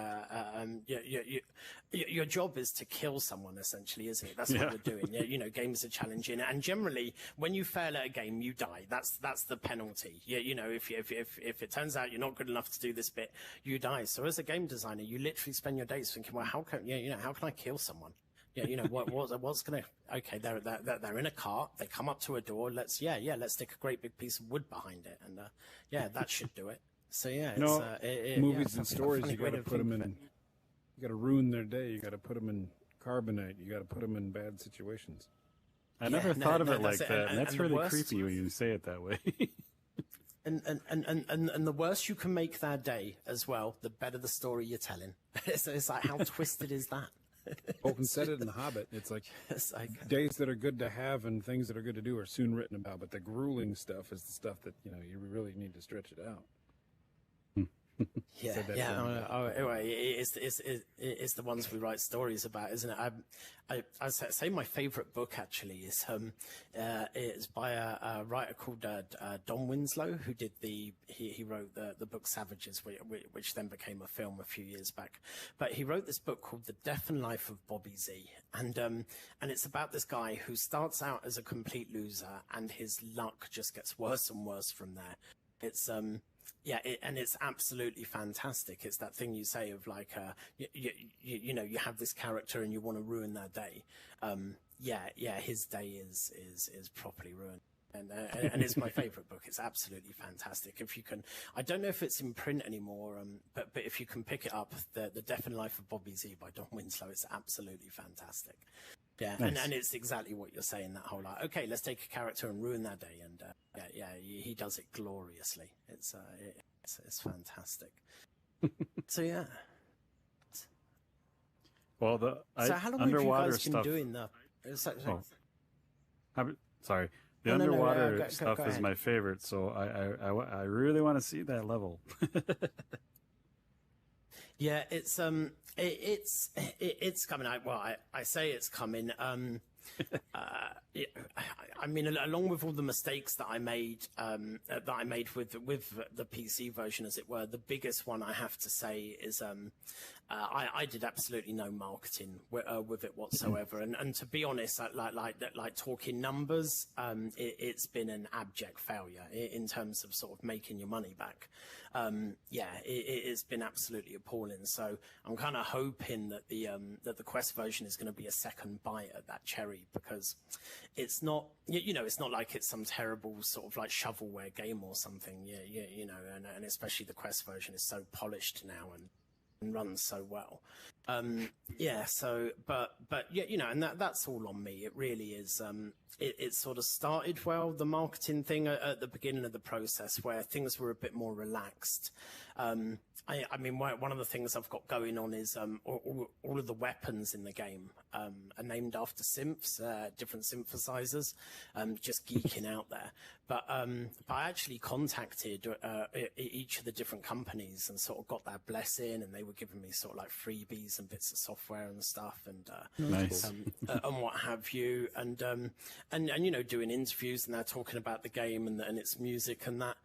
your job is to kill someone, essentially, isn't it? That's what you're doing. Games are challenging, and generally, when you fail at a game, you die. That's the penalty. If it turns out you're not good enough to do this bit, you die. So as a game designer, you literally spend your days thinking, well, how can I kill someone? Yeah, what's gonna? Okay, they're in a cart. They come up to a door. Let's stick a great big piece of wood behind it, and that should do it. So yeah, movies and stories, you got to put them in. You got to ruin their day. You got to put them in carbonite. You got to put them in bad situations. I never thought of it like that, and that's really creepy when you say it that way. And the worse you can make their day as well, the better the story you're telling. It's like, how twisted is that? Tolkien said it in The Hobbit. It's like days that are good to have and things that are good to do are soon written about, but the grueling stuff is the stuff that you really need to stretch it out. It's the ones we write stories about, isn't it? I say my favorite book actually is by a writer called Don Winslow, who did he wrote the book Savages, which then became a film a few years back. But he wrote this book called The Death and Life of Bobby Z, and it's about this guy who starts out as a complete loser, and his luck just gets worse and worse from there. It's and it's absolutely fantastic. It's that thing you say of like, you have this character and you want to ruin their day. His day is properly ruined. And it's my favorite book. It's absolutely fantastic. If you can, I don't know if it's in print anymore, but if you can pick it up, the Death and Life of Bobby Z by Don Winslow, it's absolutely fantastic. Yeah, nice. and it's exactly what you're saying. That whole like, okay, let's take a character and ruin their day, and he does it gloriously. It's fantastic. So yeah. Well, so how long underwater have you guys been doing the? Sorry. The underwater stuff is my favorite, so I really want to see that level. Yeah, it's coming out. Well, I say it's coming. I mean, along with all the mistakes that I made with the PC version, as it were, the biggest one I have to say is I did absolutely no marketing with it whatsoever, and to be honest, like talking numbers, it's been an abject failure in terms of sort of making your money back. It's been absolutely appalling. So I'm kind of hoping that the Quest version is going to be a second bite at that cherry, because it's not, it's not like it's some terrible sort of like shovelware game or something. And especially the Quest version is so polished now and runs so well. And that's all on me. It really is. It sort of started well, the marketing thing at the beginning of the process, where things were a bit more relaxed. I mean, one of the things I've got going on is all of the weapons in the game are named after synths, different synthesizers, just geeking out there. But I actually contacted each of the different companies and sort of got their blessing, and they were giving me sort of like freebies and bits of software and stuff, and nice. And what have you, and doing interviews, and they're talking about the game and its music and that.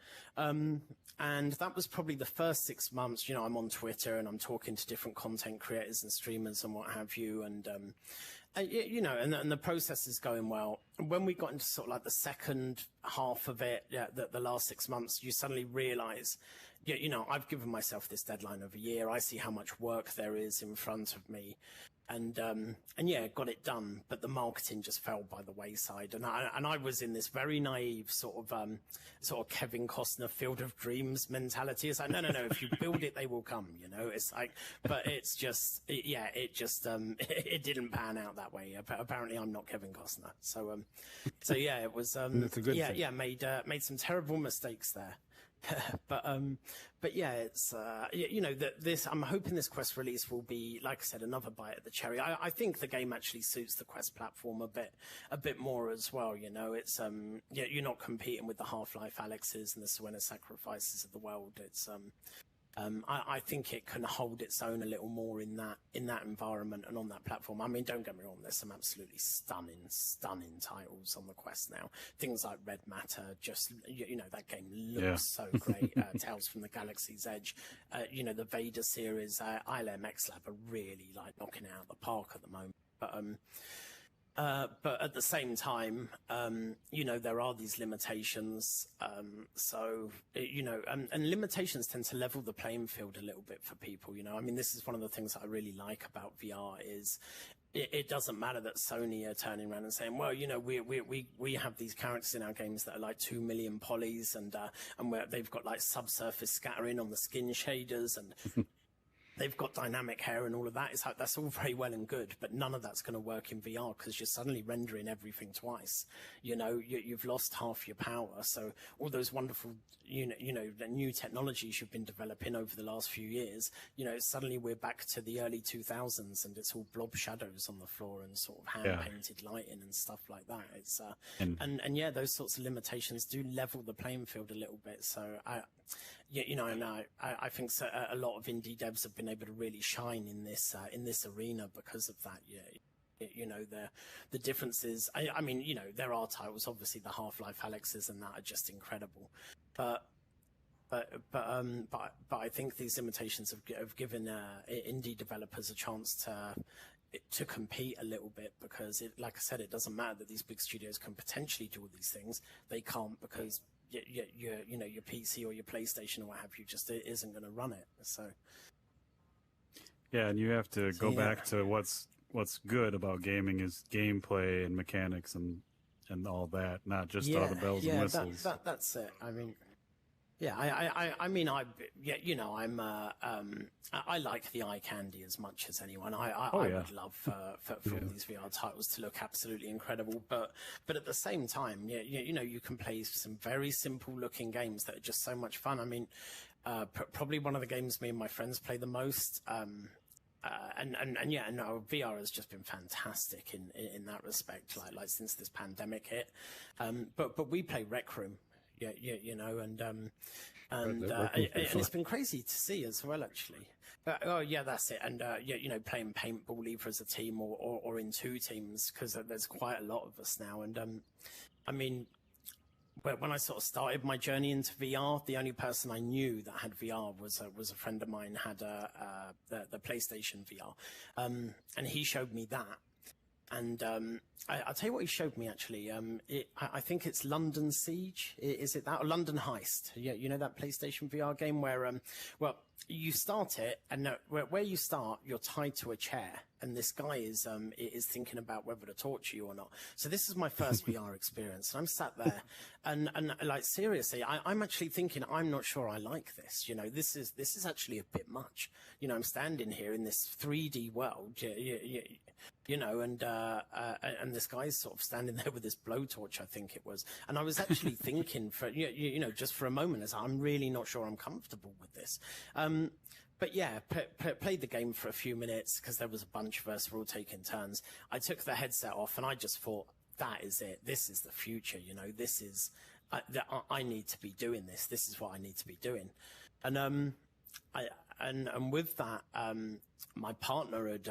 And that was probably the first 6 months. I'm on Twitter and I'm talking to different content creators and streamers and what have you, and the process is going well. And when we got into sort of like the second half of it, the last 6 months, you suddenly realize, I've given myself this deadline of a year. I see how much work there is in front of me. And got it done, but the marketing just fell by the wayside. And I was in this very naive sort of Kevin Costner Field of Dreams mentality. It's like, no, if you build it, they will come. It's like, but it's just, it didn't pan out that way. Apparently, I'm not Kevin Costner. So it was, that's a good thing. Made some terrible mistakes there. But yeah, it's this. I'm hoping this Quest release will be, like I said, another bite at the cherry. I think the game actually suits the Quest platform a bit more as well. It's you're not competing with the Half-Life Alexes and the Suena Sacrifices of the world. It's I think it can hold its own a little more in that environment and on that platform. I mean, don't get me wrong, there's some absolutely stunning titles on the Quest now. Things like Red Matter, just that game looks so great. Tales from the Galaxy's Edge, the Vader series, ILM X-Lab are really like knocking it out of the park at the moment. But at the same time, there are these limitations. And limitations tend to level the playing field a little bit for people. I mean, this is one of the things that I really like about VR is it doesn't matter that Sony are turning around and saying, well, you know, we have these characters in our games that are like 2 million polys, and they've got like subsurface scattering on the skin shaders, and they've got dynamic hair and all of that. It's like, that's all very well and good, but none of that's going to work in VR because you're suddenly rendering everything twice. You know, you've lost half your power. So all those wonderful, you know, the new technologies you've been developing over the last few years, you know, suddenly we're back to the early 2000s and it's all blob shadows on the floor and sort of hand painted lighting and stuff like that. It's, and yeah, those sorts of limitations do level the playing field a little bit. So you know, and I think so, a lot of indie devs have been able to really shine in this arena because of that. Yeah, you know, the differences. I mean, you know, there are titles, obviously the Half-Life Alyxes and that are just incredible, but I think these limitations have given indie developers a chance to compete a little bit, because like I said, it doesn't matter that these big studios can potentially do all these things. They can't, because you know, your PC or your PlayStation or what have you just isn't going to run it. So yeah, and you have to go back to what's good about gaming is gameplay and mechanics and all that, not just all the bells and whistles. That's it. I mean, yeah, I mean, you know, I like the eye candy as much as anyone. I would love for all these VR titles to look absolutely incredible, but at the same time, you know, you can play some very simple looking games that are just so much fun. I mean, probably one of the games me and my friends play the most. And yeah, no, VR has just been fantastic in that respect. Like since this pandemic hit, but we play Rec Room. Yeah, you know, and it's been crazy to see as well, actually. Oh yeah, that's it. And yeah, you know, playing paintball either as a team or in two teams, because there's quite a lot of us now. And I mean, when I sort of started my journey into VR, the only person I knew that had VR was a friend of mine had the PlayStation VR, and he showed me that. And I'll tell you what he showed me, actually. I think it's London Siege. Is it that? Or London Heist. Yeah, you know that PlayStation VR game where, well, you start it, and where you start, you're tied to a chair, and this guy is thinking about whether to torture you or not. So this is my first VR experience, and I'm sat there, and like, seriously, I'm actually thinking, I'm not sure I like this. You know, this is actually a bit much. You know, I'm standing here in this 3D world. You know, and this guy's sort of standing there with this blowtorch, I think it was. And I was actually thinking you know, just for a moment, as I'm really not sure I'm comfortable with this. But yeah, played the game for a few minutes because there was a bunch of us, we're all taking turns. I took the headset off and I just thought, that is it. This is the future, you know, this is, I need to be doing this. This is what I need to be doing. And, and with that, my partner had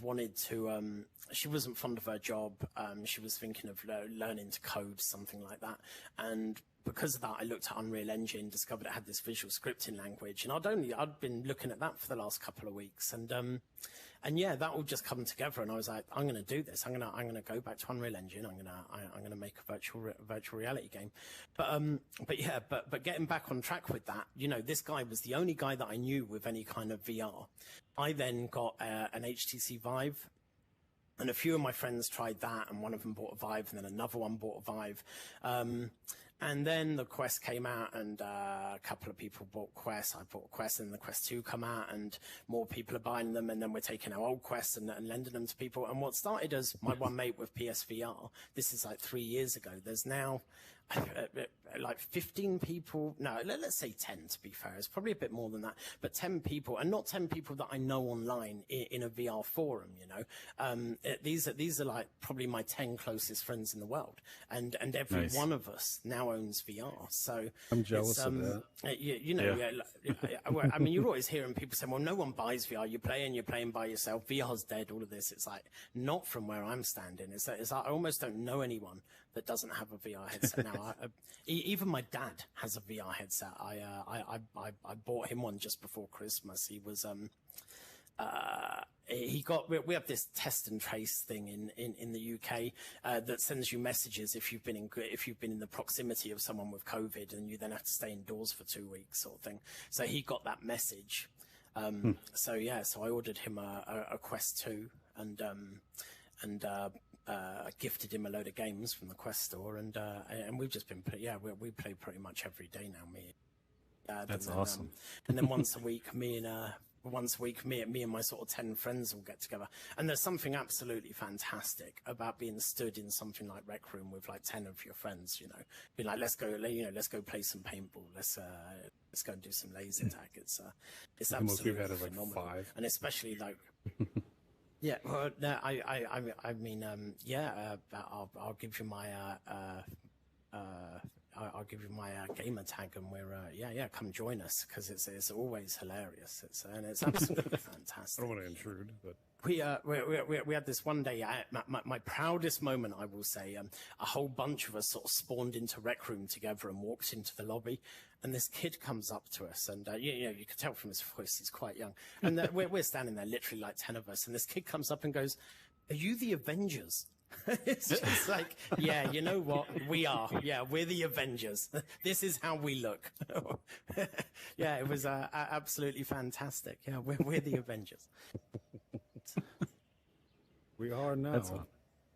wanted to, she wasn't fond of her job. She was thinking of learning to code, something like that. And because of that, I looked at Unreal Engine, discovered it had this visual scripting language. And I'd been looking at that for the last couple of weeks. And yeah, that all just come together. And I was like, I'm going to do this. I'm going to go back to Unreal Engine. I'm going to make a virtual reality game. But yeah, but getting back on track with that, you know, this guy was the only guy that I knew with any kind of VR. I then got an HTC Vive, and a few of my friends tried that, and one of them bought a Vive, and then another one bought a Vive. And then the Quest came out, and a couple of people bought Quest. I bought Quest, and the Quest 2 come out, and more people are buying them, and then we're taking our old Quests and lending them to people. And what started as my one mate with PSVR, this is like 3 years ago, there's now like 15 people, no, let's say 10 to be fair. It's probably a bit more than that, but 10 people, and not 10 people that I know online in a VR forum, you know. These are like probably my 10 closest friends in the world, and every one of us now owns VR. So I'm jealous of that. You know, I mean, you're always hearing people say, well, no one buys VR. You're playing by yourself. VR's dead, all of this. It's like, not from where I'm standing. It's like, I almost don't know anyone that doesn't have a VR headset now. Even my dad has a VR headset. I bought him one just before Christmas. He was we have this test and trace thing in the UK that sends you messages if you've been in the proximity of someone with COVID, and you then have to stay indoors for 2 weeks, sort of thing. So he got that message. So yeah, so I ordered him a Quest 2, and gifted him a load of games from the Quest store, and we've just been we play pretty much every day now. That's awesome. And then once a week, me and my sort of 10 friends will get together. And there's something absolutely fantastic about being stood in something like Rec Room with like 10 of your friends, you know, be like, let's go play some paintball. Let's go and do some laser tag. It's absolutely most we've had is like phenomenal. 5. And especially like, yeah, well, no, I mean, I'll give you my, I'll give you my gamer tag, and we're come join us, because it's always hilarious. It's absolutely fantastic. I don't want to intrude, but We had this one day. My proudest moment, I will say. A whole bunch of us sort of spawned into Rec Room together and walked into the lobby, and this kid comes up to us, and you could tell from his voice he's quite young. And we're standing there, literally like 10 of us, and this kid comes up and goes, "Are you the Avengers?" It's just like, yeah, you know what? We are. Yeah, we're the Avengers. This is how we look. Yeah, it was absolutely fantastic. Yeah, we're the Avengers. we are now. That's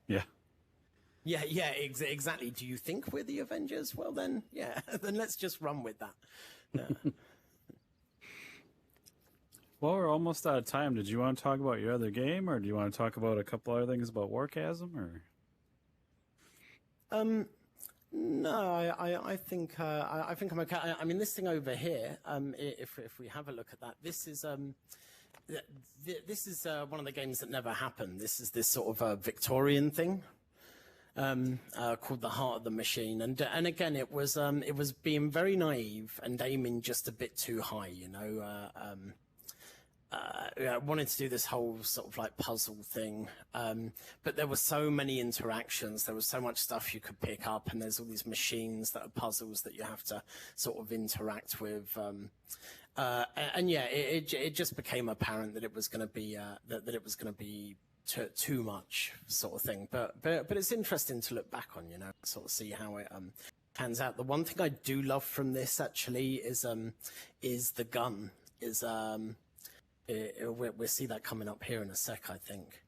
yeah. Yeah, exactly. Do you think we're the Avengers? Well, then, yeah, then let's just run with that. Yeah. Well, we're almost out of time. Did you want to talk about your other game, or do you want to talk about a couple other things about Warchasm, or? No, I think I'm okay. I mean, this thing over here. If we have a look at that, this is one of the games that never happened. This is this sort of Victorian thing. Called The Heart of the Machine, and again, it was being very naive and aiming just a bit too high, you know. I wanted to do this whole sort of like puzzle thing, but there were so many interactions. There was so much stuff you could pick up, and there's all these machines that are puzzles that you have to sort of interact with. And yeah, it just became apparent that it was going to be that it was going to be too much sort of thing. But it's interesting to look back on, you know, sort of see how it pans out. The one thing I do love from this actually is the gun. We'll see that coming up here in a sec, I think.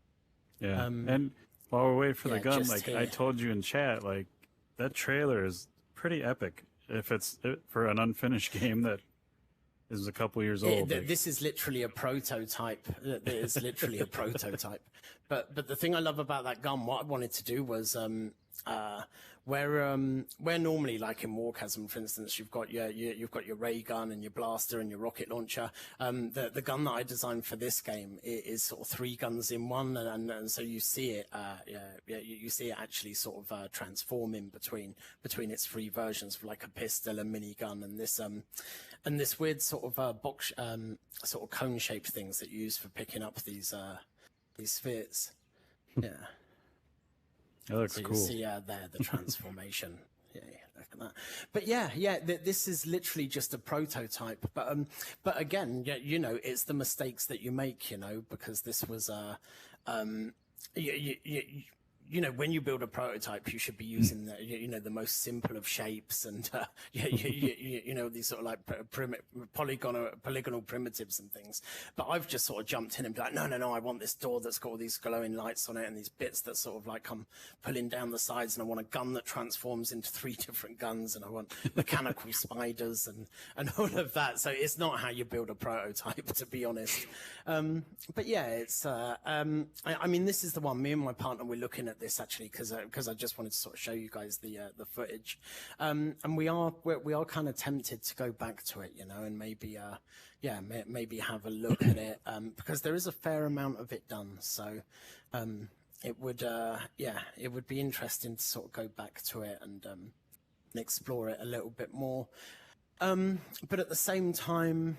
Yeah, and while we're waiting for the gun, like here. I told you in chat, like that trailer is pretty epic. If it's for an unfinished game that is a couple years old. This is literally a prototype. It's literally a prototype. But the thing I love about that gun, what I wanted to do was where normally, like in Warchasm, for instance, you've got your ray gun and your blaster and your rocket launcher. The gun that I designed for this game is sort of 3 guns in one, and so you see it. You see it actually sort of transforming between its 3 versions of like a pistol, a minigun, and this weird sort of box, sort of cone-shaped things that you use for picking up these spheres. Yeah. That looks so cool. You see there the transformation. Yeah, look at that. But yeah, this is literally just a prototype. But again, you know, it's the mistakes that you make, you know, because this was you know, when you build a prototype, you should be using the most simple of shapes, and you know, these sort of like polygonal primitives and things. But I've just sort of jumped in and be like, no, I want this door that's got all these glowing lights on it and these bits that sort of like come pulling down the sides, and I want a gun that transforms into 3 different guns, and I want mechanical spiders and all of that. So it's not how you build a prototype, to be honest. But yeah, it's I mean, this is the one. Me and my partner were looking at this actually because I just wanted to sort of show you guys the footage, and we are kind of tempted to go back to it, you know, and maybe maybe have a look at it, because there is a fair amount of it done. So it would be interesting to sort of go back to it and explore it a little bit more. But at the same time,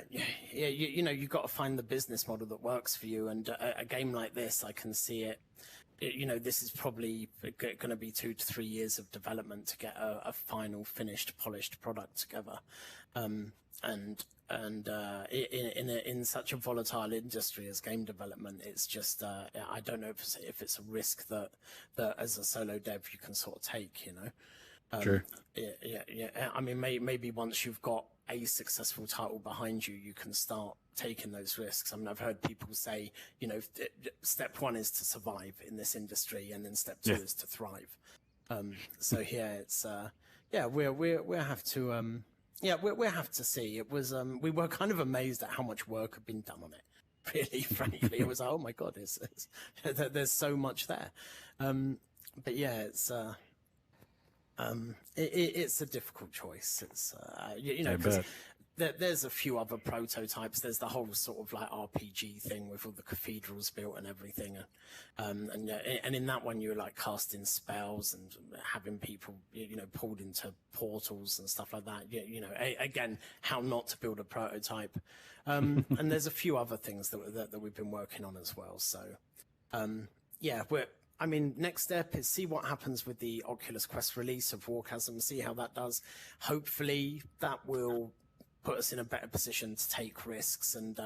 you know, you've got to find the business model that works for you. And a game like this, I can see it. You know, this is probably going to be 2 to 3 years of development to get a final, finished, polished product together. And in such a volatile industry as game development, it's just I don't know if it's a risk that as a solo dev you can sort of take, you know. Sure. Yeah. I mean, maybe once you've got a successful title behind you, you can start taking those risks. I mean, I've heard people say, you know, step one is to survive in this industry, and then step two is to thrive. So yeah, it's we have to we have to see. It was we were kind of amazed at how much work had been done on it. Really, frankly, it was like, oh my god, there's so much there. But yeah, it's a difficult choice. It's you know, because there's a few other prototypes. There's the whole sort of like RPG thing with all the cathedrals built and everything, and in that one you're like casting spells and having people, you know, pulled into portals and stuff like that. You know, again, how not to build a prototype. And there's a few other things that we've been working on as well. So yeah, I mean, next step is see what happens with the Oculus Quest release of Warchasm, see how that does. Hopefully that will put us in a better position to take risks, and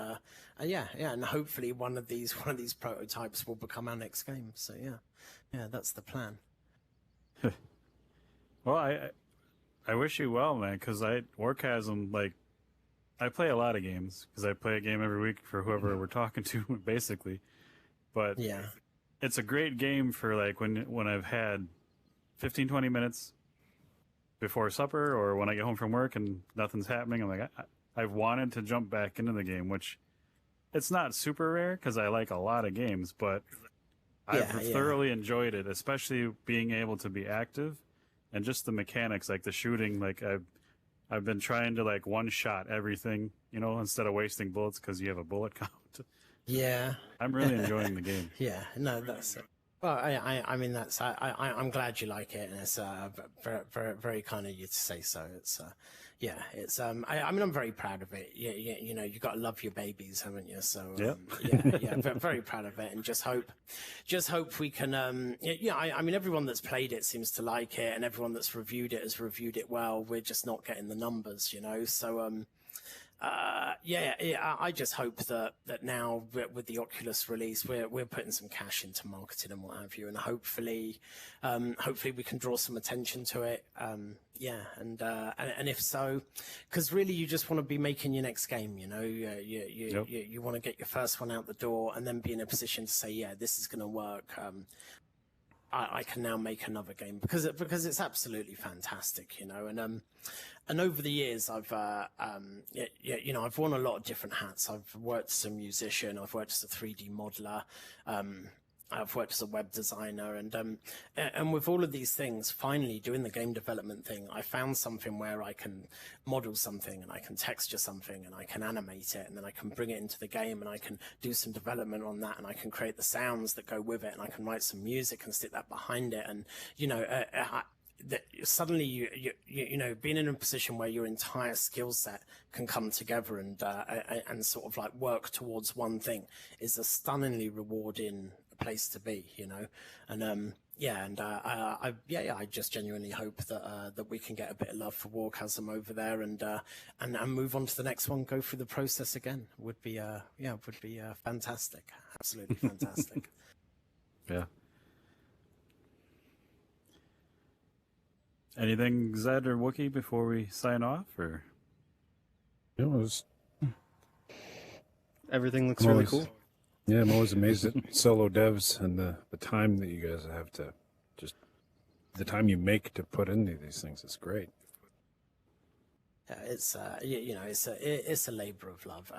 and hopefully one of these prototypes will become our next game. So yeah, that's the plan. Well, I wish you well, man, because Warchasm, like, I play a lot of games because I play a game every week for whoever we're talking to, basically. But yeah, it's a great game for like when I've had 15, 20 minutes before supper, or when I get home from work and nothing's happening. I'm like, I've wanted to jump back into the game, which it's not super rare because I like a lot of games, but I've thoroughly enjoyed it, especially being able to be active and just the mechanics, like the shooting. Like I've been trying to like one shot everything, you know, instead of wasting bullets because you have a bullet count. Yeah, I'm really enjoying the game. Yeah, no, that's well. I mean, that's I'm glad you like it, and it's very, very, very kind of you to say so. It's yeah, it's I mean, I'm very proud of it. Yeah, you know, you got to love your babies, haven't you? So yeah, very proud of it, and just hope we can. I mean, everyone that's played it seems to like it, and everyone that's reviewed it has reviewed it well. We're just not getting the numbers, you know. So I just hope that now with the Oculus release, we're putting some cash into marketing and what have you, and hopefully we can draw some attention to it. And if so, because really you just want to be making your next game, you know, you want to get your first one out the door and then be in a position to say, yeah, this is going to work. I can now make another game because it's absolutely fantastic, you know. And over the years, I've you know, I've worn a lot of different hats. I've worked as a musician, I've worked as a 3D modeler, I've worked as a web designer, and with all of these things, finally doing the game development thing, I found something where I can model something and I can texture something and I can animate it, and then I can bring it into the game and I can do some development on that, and I can create the sounds that go with it, and I can write some music and stick that behind it, and you know, suddenly you know, being in a position where your entire skill set can come together and sort of like work towards one thing is a stunningly rewarding place to be, you know. And I just genuinely hope that we can get a bit of love for Warchasm over there, and move on to the next one, go through the process again. Would be fantastic, absolutely fantastic. Yeah. Anything, Zed or Wookie, before we sign off? Or It was everything looks really cool. Yeah, I'm always amazed at solo devs and the time that you guys have to just the time you make to put into these things. It's great. Yeah, it's you know, it's a labor of love.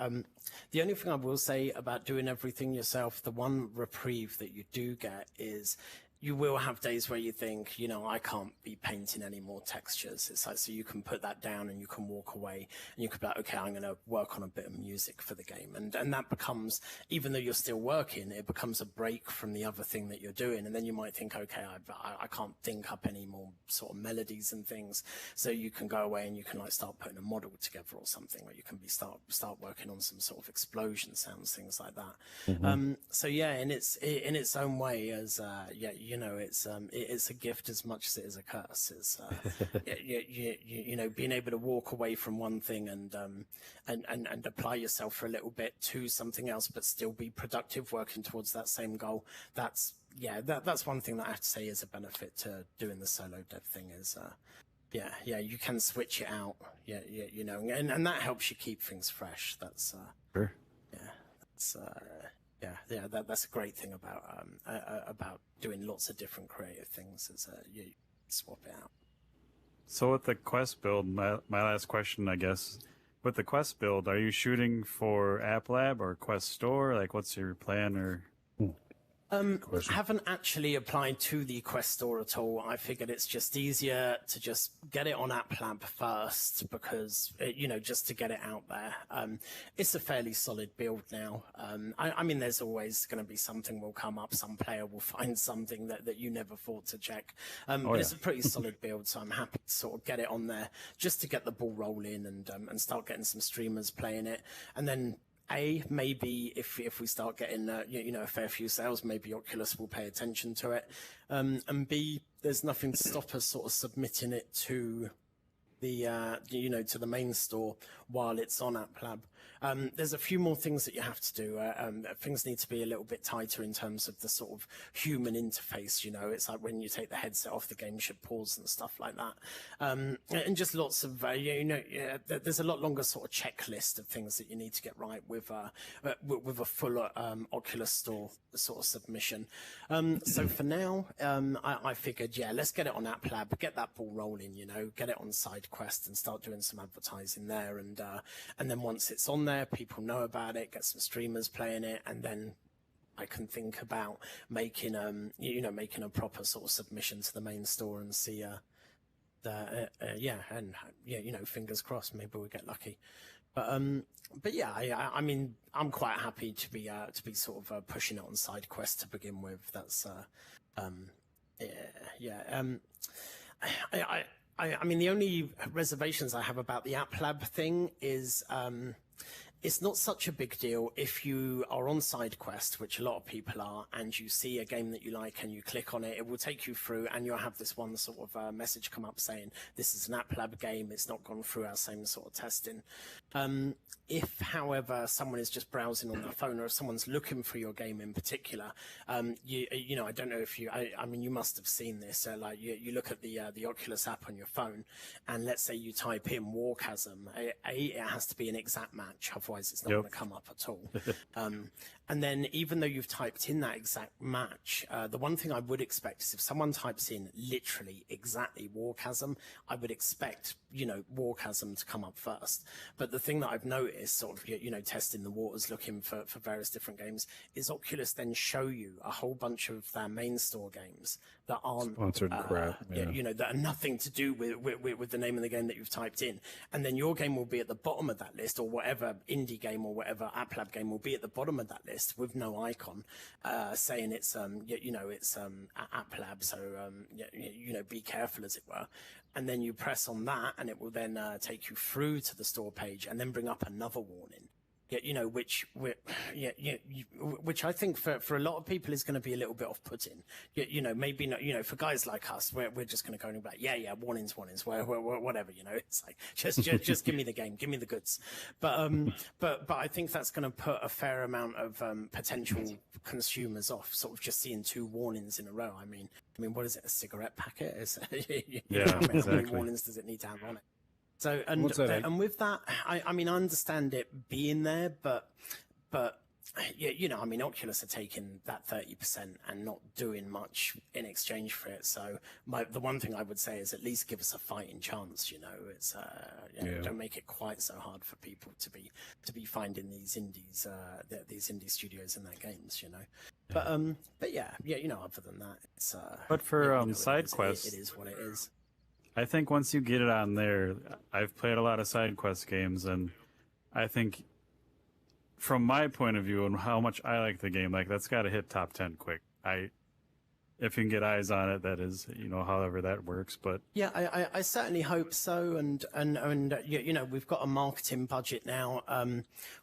The only thing I will say about doing everything yourself, the one reprieve that you do get is you will have days where you think, you know, I can't be painting any more textures. It's like, so you can put that down and you can walk away and you could be like, okay, I'm going to work on a bit of music for the game. And that becomes, even though you're still working, it becomes a break from the other thing that you're doing. And then you might think, okay, I can't think up any more sort of melodies and things. So you can go away and you can like start putting a model together or something, or you can start working on some sort of explosion sounds, things like that. Mm-hmm. So yeah, in its own way, as you know, it's a gift as much as it is a curse. It's you know, being able to walk away from one thing and apply yourself for a little bit to something else, but still be productive, working towards that same goal. That's one thing that I have to say is a benefit to doing the solo dev thing is yeah, you can switch it out. Yeah, you know, and that helps you keep things fresh. That's Sure. yeah, that's that's a great thing about doing lots of different creative things. Is you swap it out. So with the quest build, my last question, I guess, with the quest build, are you shooting for App Lab or Quest Store? Like, what's your plan? Or Haven't actually applied to the Quest Store at all. I figured it's just easier to just get it on App Lab first because, you know, just to get it out there. It's a fairly solid build now. I mean, there's always going to be something will come up. Some player will find something that you never thought to check. But it's a pretty solid build, so I'm happy to sort of get it on there just to get the ball rolling and start getting some streamers playing it. And then maybe if we start getting you know, a fair few sales, maybe Oculus will pay attention to it, and B, there's nothing to stop us sort of submitting it to the you know, to the main store while it's on App Lab. There's a few more things that you have to do. Things need to be a little bit tighter in terms of the sort of human interface. You know, it's like when you take the headset off, the game should pause and stuff like that. And just lots of, you know, there's a lot longer sort of checklist of things that you need to get right with a full Oculus Store sort of submission. So for now, I figured, yeah, let's get it on App Lab, get that ball rolling, you know, get it on SideQuest and start doing some advertising there. And then once it's on there, people know about it, get some streamers playing it, and then I can think about making you know, making a proper sort of submission to the main store and see yeah, and yeah, you know, fingers crossed, maybe we get lucky. But yeah, I mean, I'm quite happy to be sort of pushing it on SideQuest to begin with. That's I mean, the only reservations I have about the App Lab thing is it's not such a big deal if you are on SideQuest, which a lot of people are, and you see a game that you like and you click on it, it will take you through and you'll have this one sort of message come up saying, this is an App Lab game, it's not gone through our same sort of testing. If, however, someone is just browsing on their phone, or if someone's looking for your game in particular, you know, I don't know if you, I mean, you must have seen this. Like you look at the Oculus app on your phone, and let's say you type in Warchasm, it has to be an exact match, otherwise it's not going to come up at all. And then even though you've typed in that exact match, the one thing I would expect is if someone types in literally exactly Warchasm, I would expect, you know, Warchasm to come up first. But the thing that I've noticed, sort of, you know, testing the waters, looking for various different games, is Oculus then show you a whole bunch of their main store games that aren't sponsored crap, you know, that are nothing to do with the name of the game that you've typed in, and then your game will be at the bottom of that list, or whatever indie game or whatever App Lab game will be at the bottom of that list with no icon, saying it's you know, it's App Lab, so you know, be careful, as it were. And then you press on that, and it will then take you through to the store page, and then bring up another warning. Yeah, you know, which I think for a lot of people is going to be a little bit off-putting. You know, maybe not. You know, for guys like us, we're just going to go and be like, yeah, warnings, whatever. You know, it's like just give me the game, give me the goods. But I think that's going to put a fair amount of potential consumers off, sort of just seeing 2 warnings in a row. I mean, what is it? A cigarette packet? How many warnings does it need to have on it? So and with that, I mean, I understand it being there, but you know, I mean, Oculus are taking that 30% and not doing much in exchange for it. So the one thing I would say is at least give us a fighting chance. You know, it's don't make it quite so hard for people to be finding these indies, these indie studios and their games. You know, but yeah, you know, other than that, it's but for you know, SideQuest, it is what it is. I think once you get it on there, I've played a lot of SideQuest games, and I think from my point of view and how much I like the game, like, that's got to hit top 10 quick. If you can get eyes on it, that is, you know, however that works. But yeah, I certainly hope so. And you know, we've got a marketing budget now.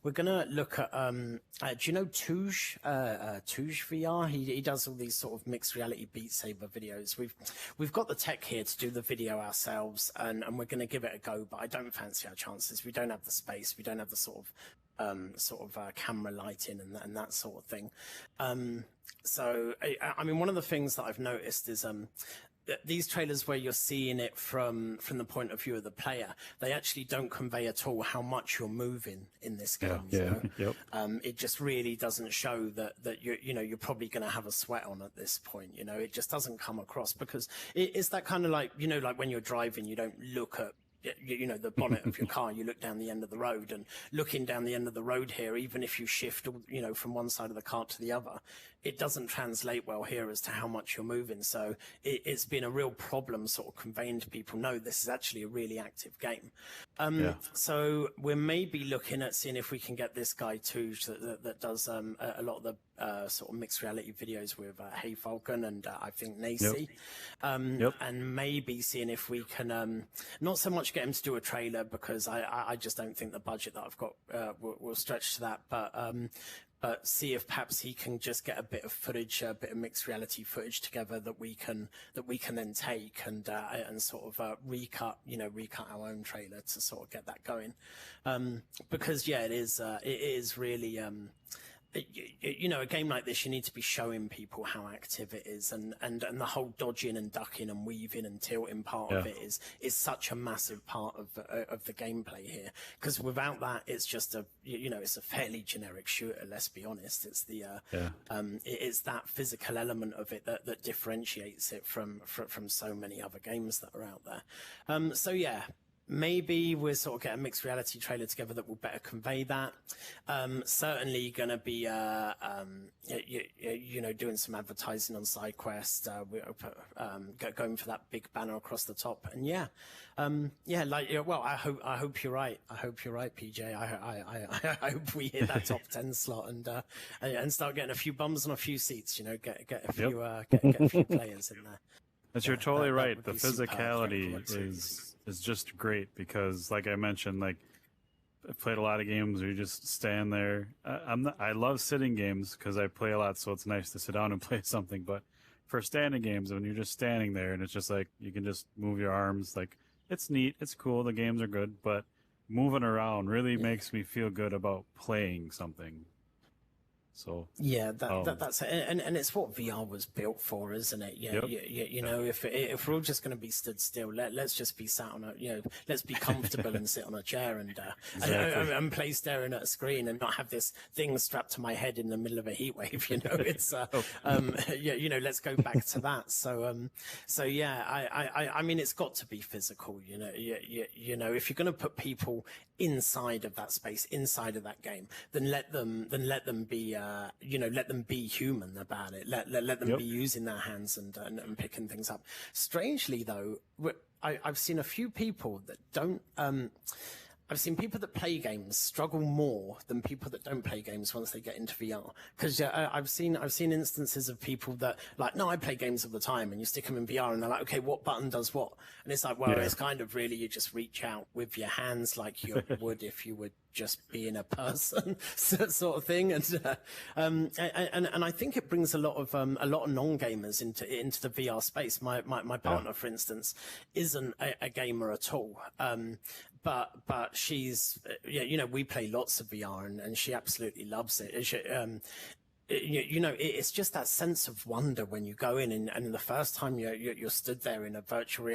We're gonna look at do you know Touge VR? He does all these sort of mixed reality Beat Saber videos. We've got the tech here to do the video ourselves, and we're gonna give it a go. But I don't fancy our chances. We don't have the space. We don't have the sort of camera lighting and that sort of thing. So, I mean, one of the things that I've noticed is these trailers where you're seeing it from the point of view of the player, they actually don't convey at all how much you're moving in this game. Yep. It just really doesn't show that you're probably going to have a sweat on at this point. It just doesn't come across, because it's that kind of like when you're driving, you don't look at the bonnet of your car, you look down the end of the road, and looking down the end of the road here, even if you shift from one side of the car to the other, it doesn't translate well here as to how much you're moving. So it's been a real problem sort of conveying to people, no, this is actually a really active game. So we're maybe looking at seeing if we can get this guy too that does a lot of the sort of mixed reality videos with Hey Falcon and I think Nacy. And maybe seeing if we can not so much get him to do a trailer, because I just don't think the budget that I've got will stretch to that, but see if perhaps he can just get a bit of footage, a bit of mixed reality footage together that we can then take and sort of recut our own trailer to sort of get that going, because it is really a game like this, you need to be showing people how active it is, and the whole dodging and ducking and weaving and tilting part of it is such a massive part of the gameplay here, because without that it's just it's a fairly generic shooter, let's be honest. It's it's that physical element of it that differentiates it from so many other games that are out there. Maybe we'll sort of get a mixed reality trailer together that will better convey that. Certainly going to be, doing some advertising on SideQuest. Going for that big banner across the top. And I hope you're right. I hope you're right, PJ. I hope we hit that top 10 slot and start getting a few bums on a few seats. Get a few get a few players in there. But you're totally right. The physicality is just great, because, like I mentioned, like I've played a lot of games where you just stand there. I love sitting games because I play a lot, so it's nice to sit down and play something. But for standing games, when you're just standing there and it's just like you can just move your arms, like it's neat, it's cool, the games are good, but moving around really makes me feel good about playing something. So that's it. And it's what VR was built for, isn't it? If we're all just going to be stood still, let's just be sat on let's be comfortable and sit on a chair and play staring at a screen and not have this thing strapped to my head in the middle of a heat wave. It's let's go back to that. I mean, it's got to be physical. If you're going to put people inside of that space, inside of that game, then let them be let them be human about it. Let them be using their hands and picking things up. Strangely though, I've seen a few people that don't I've seen people that play games struggle more than people that don't play games once they get into VR. Because I've seen instances of people that like, no, I play games all the time, and you stick them in VR, and they're like, okay, what button does what? And it's like, well, it's kind of really you just reach out with your hands like you would if you were just being a person, sort of thing. And I think it brings a lot of non-gamers into the VR space. My partner, for instance, isn't a gamer at all. But she's, we play lots of VR, and she absolutely loves it. It's just that sense of wonder when you go in, and the first time you're stood there in a virtual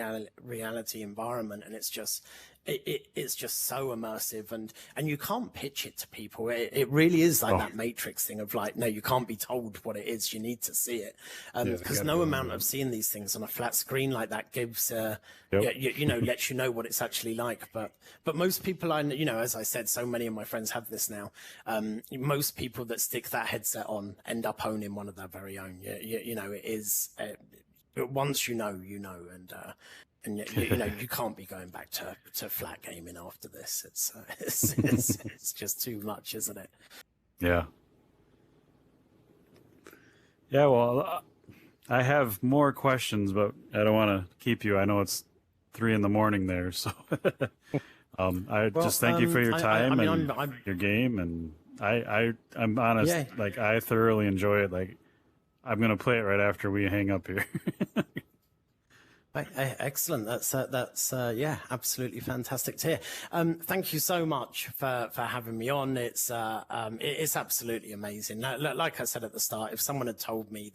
reality environment, and it's just so immersive, and you can't pitch it to people. It really is like that Matrix thing of like, no, you can't be told what it is. You need to see it, because no amount of seeing these things on a flat screen like that gives lets you know what it's actually like. But most people, as I said, so many of my friends have this now. Most people that stick that headset on end up owning one of their very own. It is once you know, and you can't be going back to flat gaming after this. It's just too much, isn't it? Yeah. Yeah. Well, I have more questions, but I don't want to keep you. I know it's 3 a.m. there, so just thank you for your time and your game. And I'm honest, like I thoroughly enjoy it. Like I'm gonna play it right after we hang up here. Excellent. That's yeah, absolutely fantastic to hear. Thank you so much for having me on. It's absolutely amazing. Like I said at the start, if someone had told me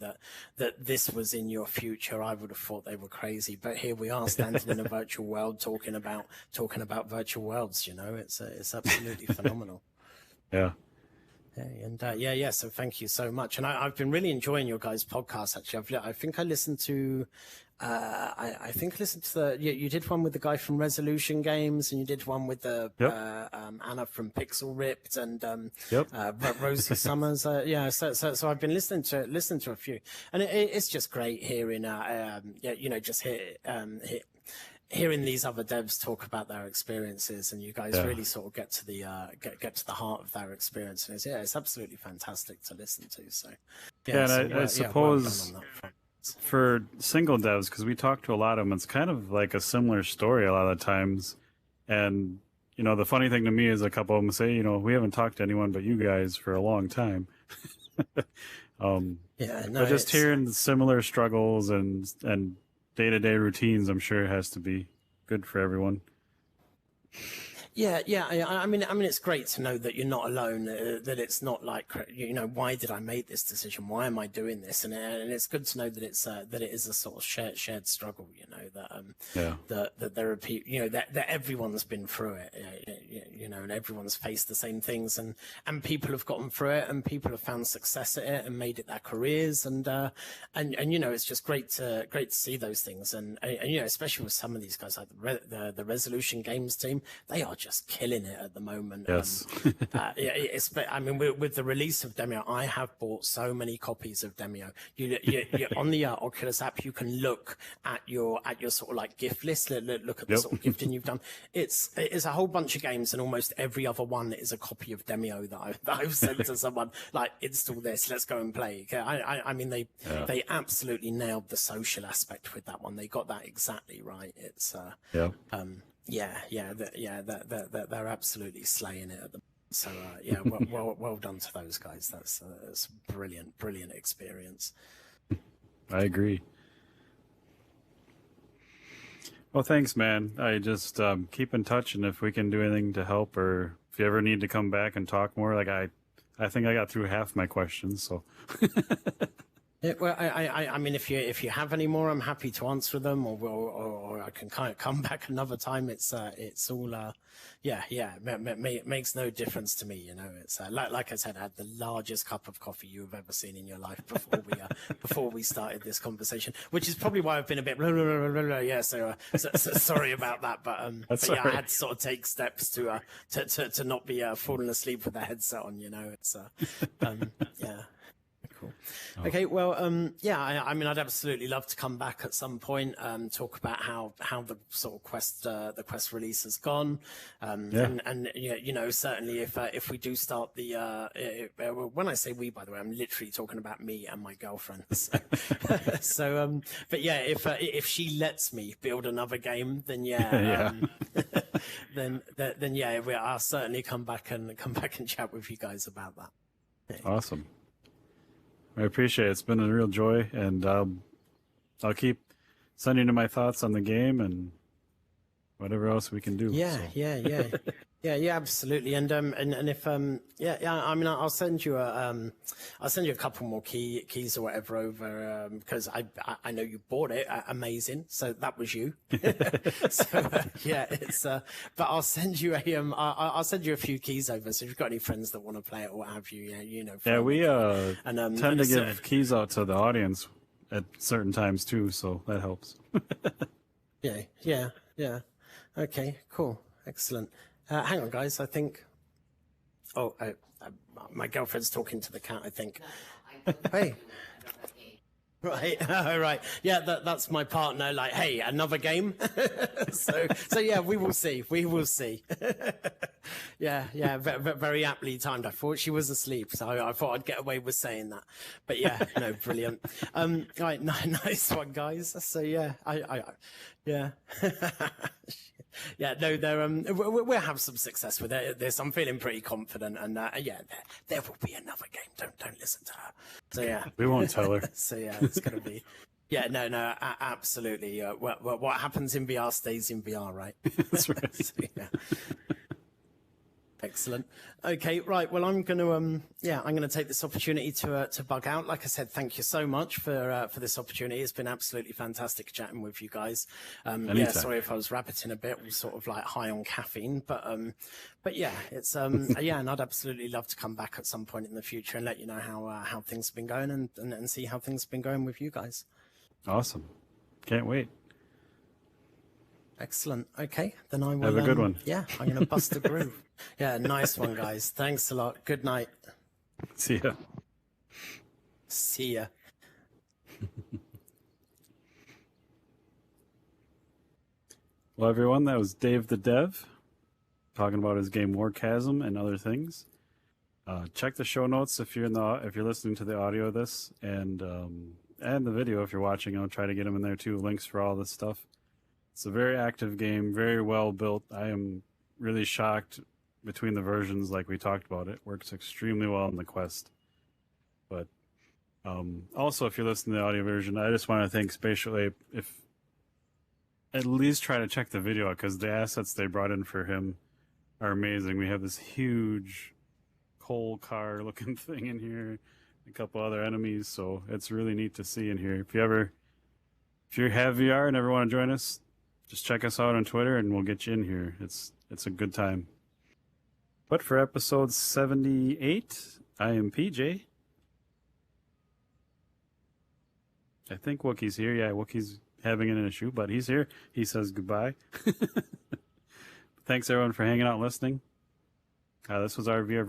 that this was in your future, I would have thought they were crazy. But here we are, standing in a virtual world, talking about virtual worlds. You know, it's absolutely phenomenal. Yeah. And yeah. So thank you so much. And I've been really enjoying your guys' podcast. Actually, I think I listened to. I think I listened to you did one with the guy from Resolution Games, and you did one with the Anna from Pixel Ripped, and Rosie Summers. Yeah, so I've been listening to a few, and it's just great hearing, just hearing these other devs talk about their experiences, and you guys really sort of get to the heart of their experience. And it's absolutely fantastic to listen to. So I suppose. Well for single devs, because we talk to a lot of them, it's kind of like a similar story a lot of the times. And, you know, the funny thing to me is a couple of them say, you know, we haven't talked to anyone but you guys for a long time. But just hearing similar struggles and day-to-day routines, I'm sure it has to be good for everyone. Yeah. I mean, it's great to know that you're not alone. That it's not like, you know, why did I make this decision? Why am I doing this? And it's good to know that it is a sort of shared struggle. You know that there are people. You know that everyone's been through it. You know, and everyone's faced the same things, and people have gotten through it, and people have found success at it and made it their careers. And you know, it's just great to see those things. And you know, especially with some of these guys like the Resolution Games team, they are just killing it at the moment. Yes. I mean, with the release of Demio, I have bought so many copies of Demio. You on the Oculus app, you can look at your sort of like gift list. Look at the sort of gifting you've done. It's a whole bunch of games, and almost every other one is a copy of Demio that I've sent to someone. Like, install this, let's go and play. I mean, they absolutely nailed the social aspect with that one. They got that exactly right. It's they're absolutely slaying it at the moment. So well done to those guys. That's brilliant experience. I agree. Well, thanks, man. I just keep in touch, and if we can do anything to help, or if you ever need to come back and talk more, like I think I got through half my questions, so. Yeah, well, I mean, if you have any more, I'm happy to answer them, or I can kind of come back another time. It's all, it makes no difference to me. You know, it's like I said, I had the largest cup of coffee you've ever seen in your life before we started this conversation, which is probably why I've been a bit blah, blah, blah, blah, blah. Yeah. So sorry about that, but yeah, I had to sort of take steps to not be falling asleep with the headset on. You know, it's yeah. Cool. Okay, well, I mean, I'd absolutely love to come back at some point, talk about how the sort of the quest release has gone, and you know, certainly if we do start the when I say we, by the way, I'm literally talking about me and my girlfriend. So, but yeah, if she lets me build another game, then then I'll certainly come back and chat with you guys about that. Okay. Awesome. I appreciate it. It's been a real joy, and I'll keep sending you my thoughts on the game and whatever else we can do. Yeah, absolutely. And if I mean, I'll send you a couple more keys or whatever over, because I know you bought it. Amazing. So that was you. So it's but I'll send you I'll send you a few keys over. So if you've got any friends that want to play it or what have you, you know. Yeah, we tend to give keys out to the audience at certain times too, so that helps. Yeah. Okay, cool, excellent. Hang on, guys. I think. Oh, my girlfriend's talking to the cat. I think. Hey. Right. Right. Yeah, that's my partner. Like, hey, another game. so yeah, we will see. Yeah. Very aptly timed. I thought she was asleep, so I thought I'd get away with saying that. But yeah, no, brilliant. Right, nice one, guys. So yeah, yeah. Yeah, no, we'll have some success with it. I'm feeling pretty confident, and there will be another game. Don't listen to her. So yeah, we won't tell her. So yeah, it's gonna be. Yeah, no, absolutely. What happens in VR stays in VR, right? That's right. So, yeah. Excellent. Okay, right. Well, I'm going to I'm going to take this opportunity to bug out. Like I said, thank you so much for this opportunity. It's been absolutely fantastic chatting with you guys. Yeah, sorry if I was rabbiting a bit. We're sort of like high on caffeine, but yeah, it's yeah, and I'd absolutely love to come back at some point in the future and let you know how things have been going and see how things have been going with you guys. Awesome. Can't wait. Excellent. Okay, then I will have a good one. Yeah, I'm going to bust a groove. Yeah, nice one, guys. Thanks a lot. Good night. See ya. See ya. Well, everyone, that was Dave the Dev talking about his game Warchasm and other things. Check the show notes if you're listening to the audio of this, and the video if you're watching. I'll try to get them in there too. Links for all this stuff. It's a very active game, very well built. I am really shocked between the versions, like we talked about. It works extremely well in the Quest. But also, if you're listening to the audio version, I just want to thank Spatial Ape. If at least try to check the video out, because the assets they brought in for him are amazing. We have this huge coal car looking thing in here, a couple other enemies, so it's really neat to see in here. If you have VR and ever want to join us, just check us out on Twitter and we'll get you in here. It's a good time. But for episode 78, I am PJ. I think Wookie's here. Yeah, Wookie's having an issue, but he's here. He says goodbye. Thanks everyone for hanging out and listening. This was our VR version.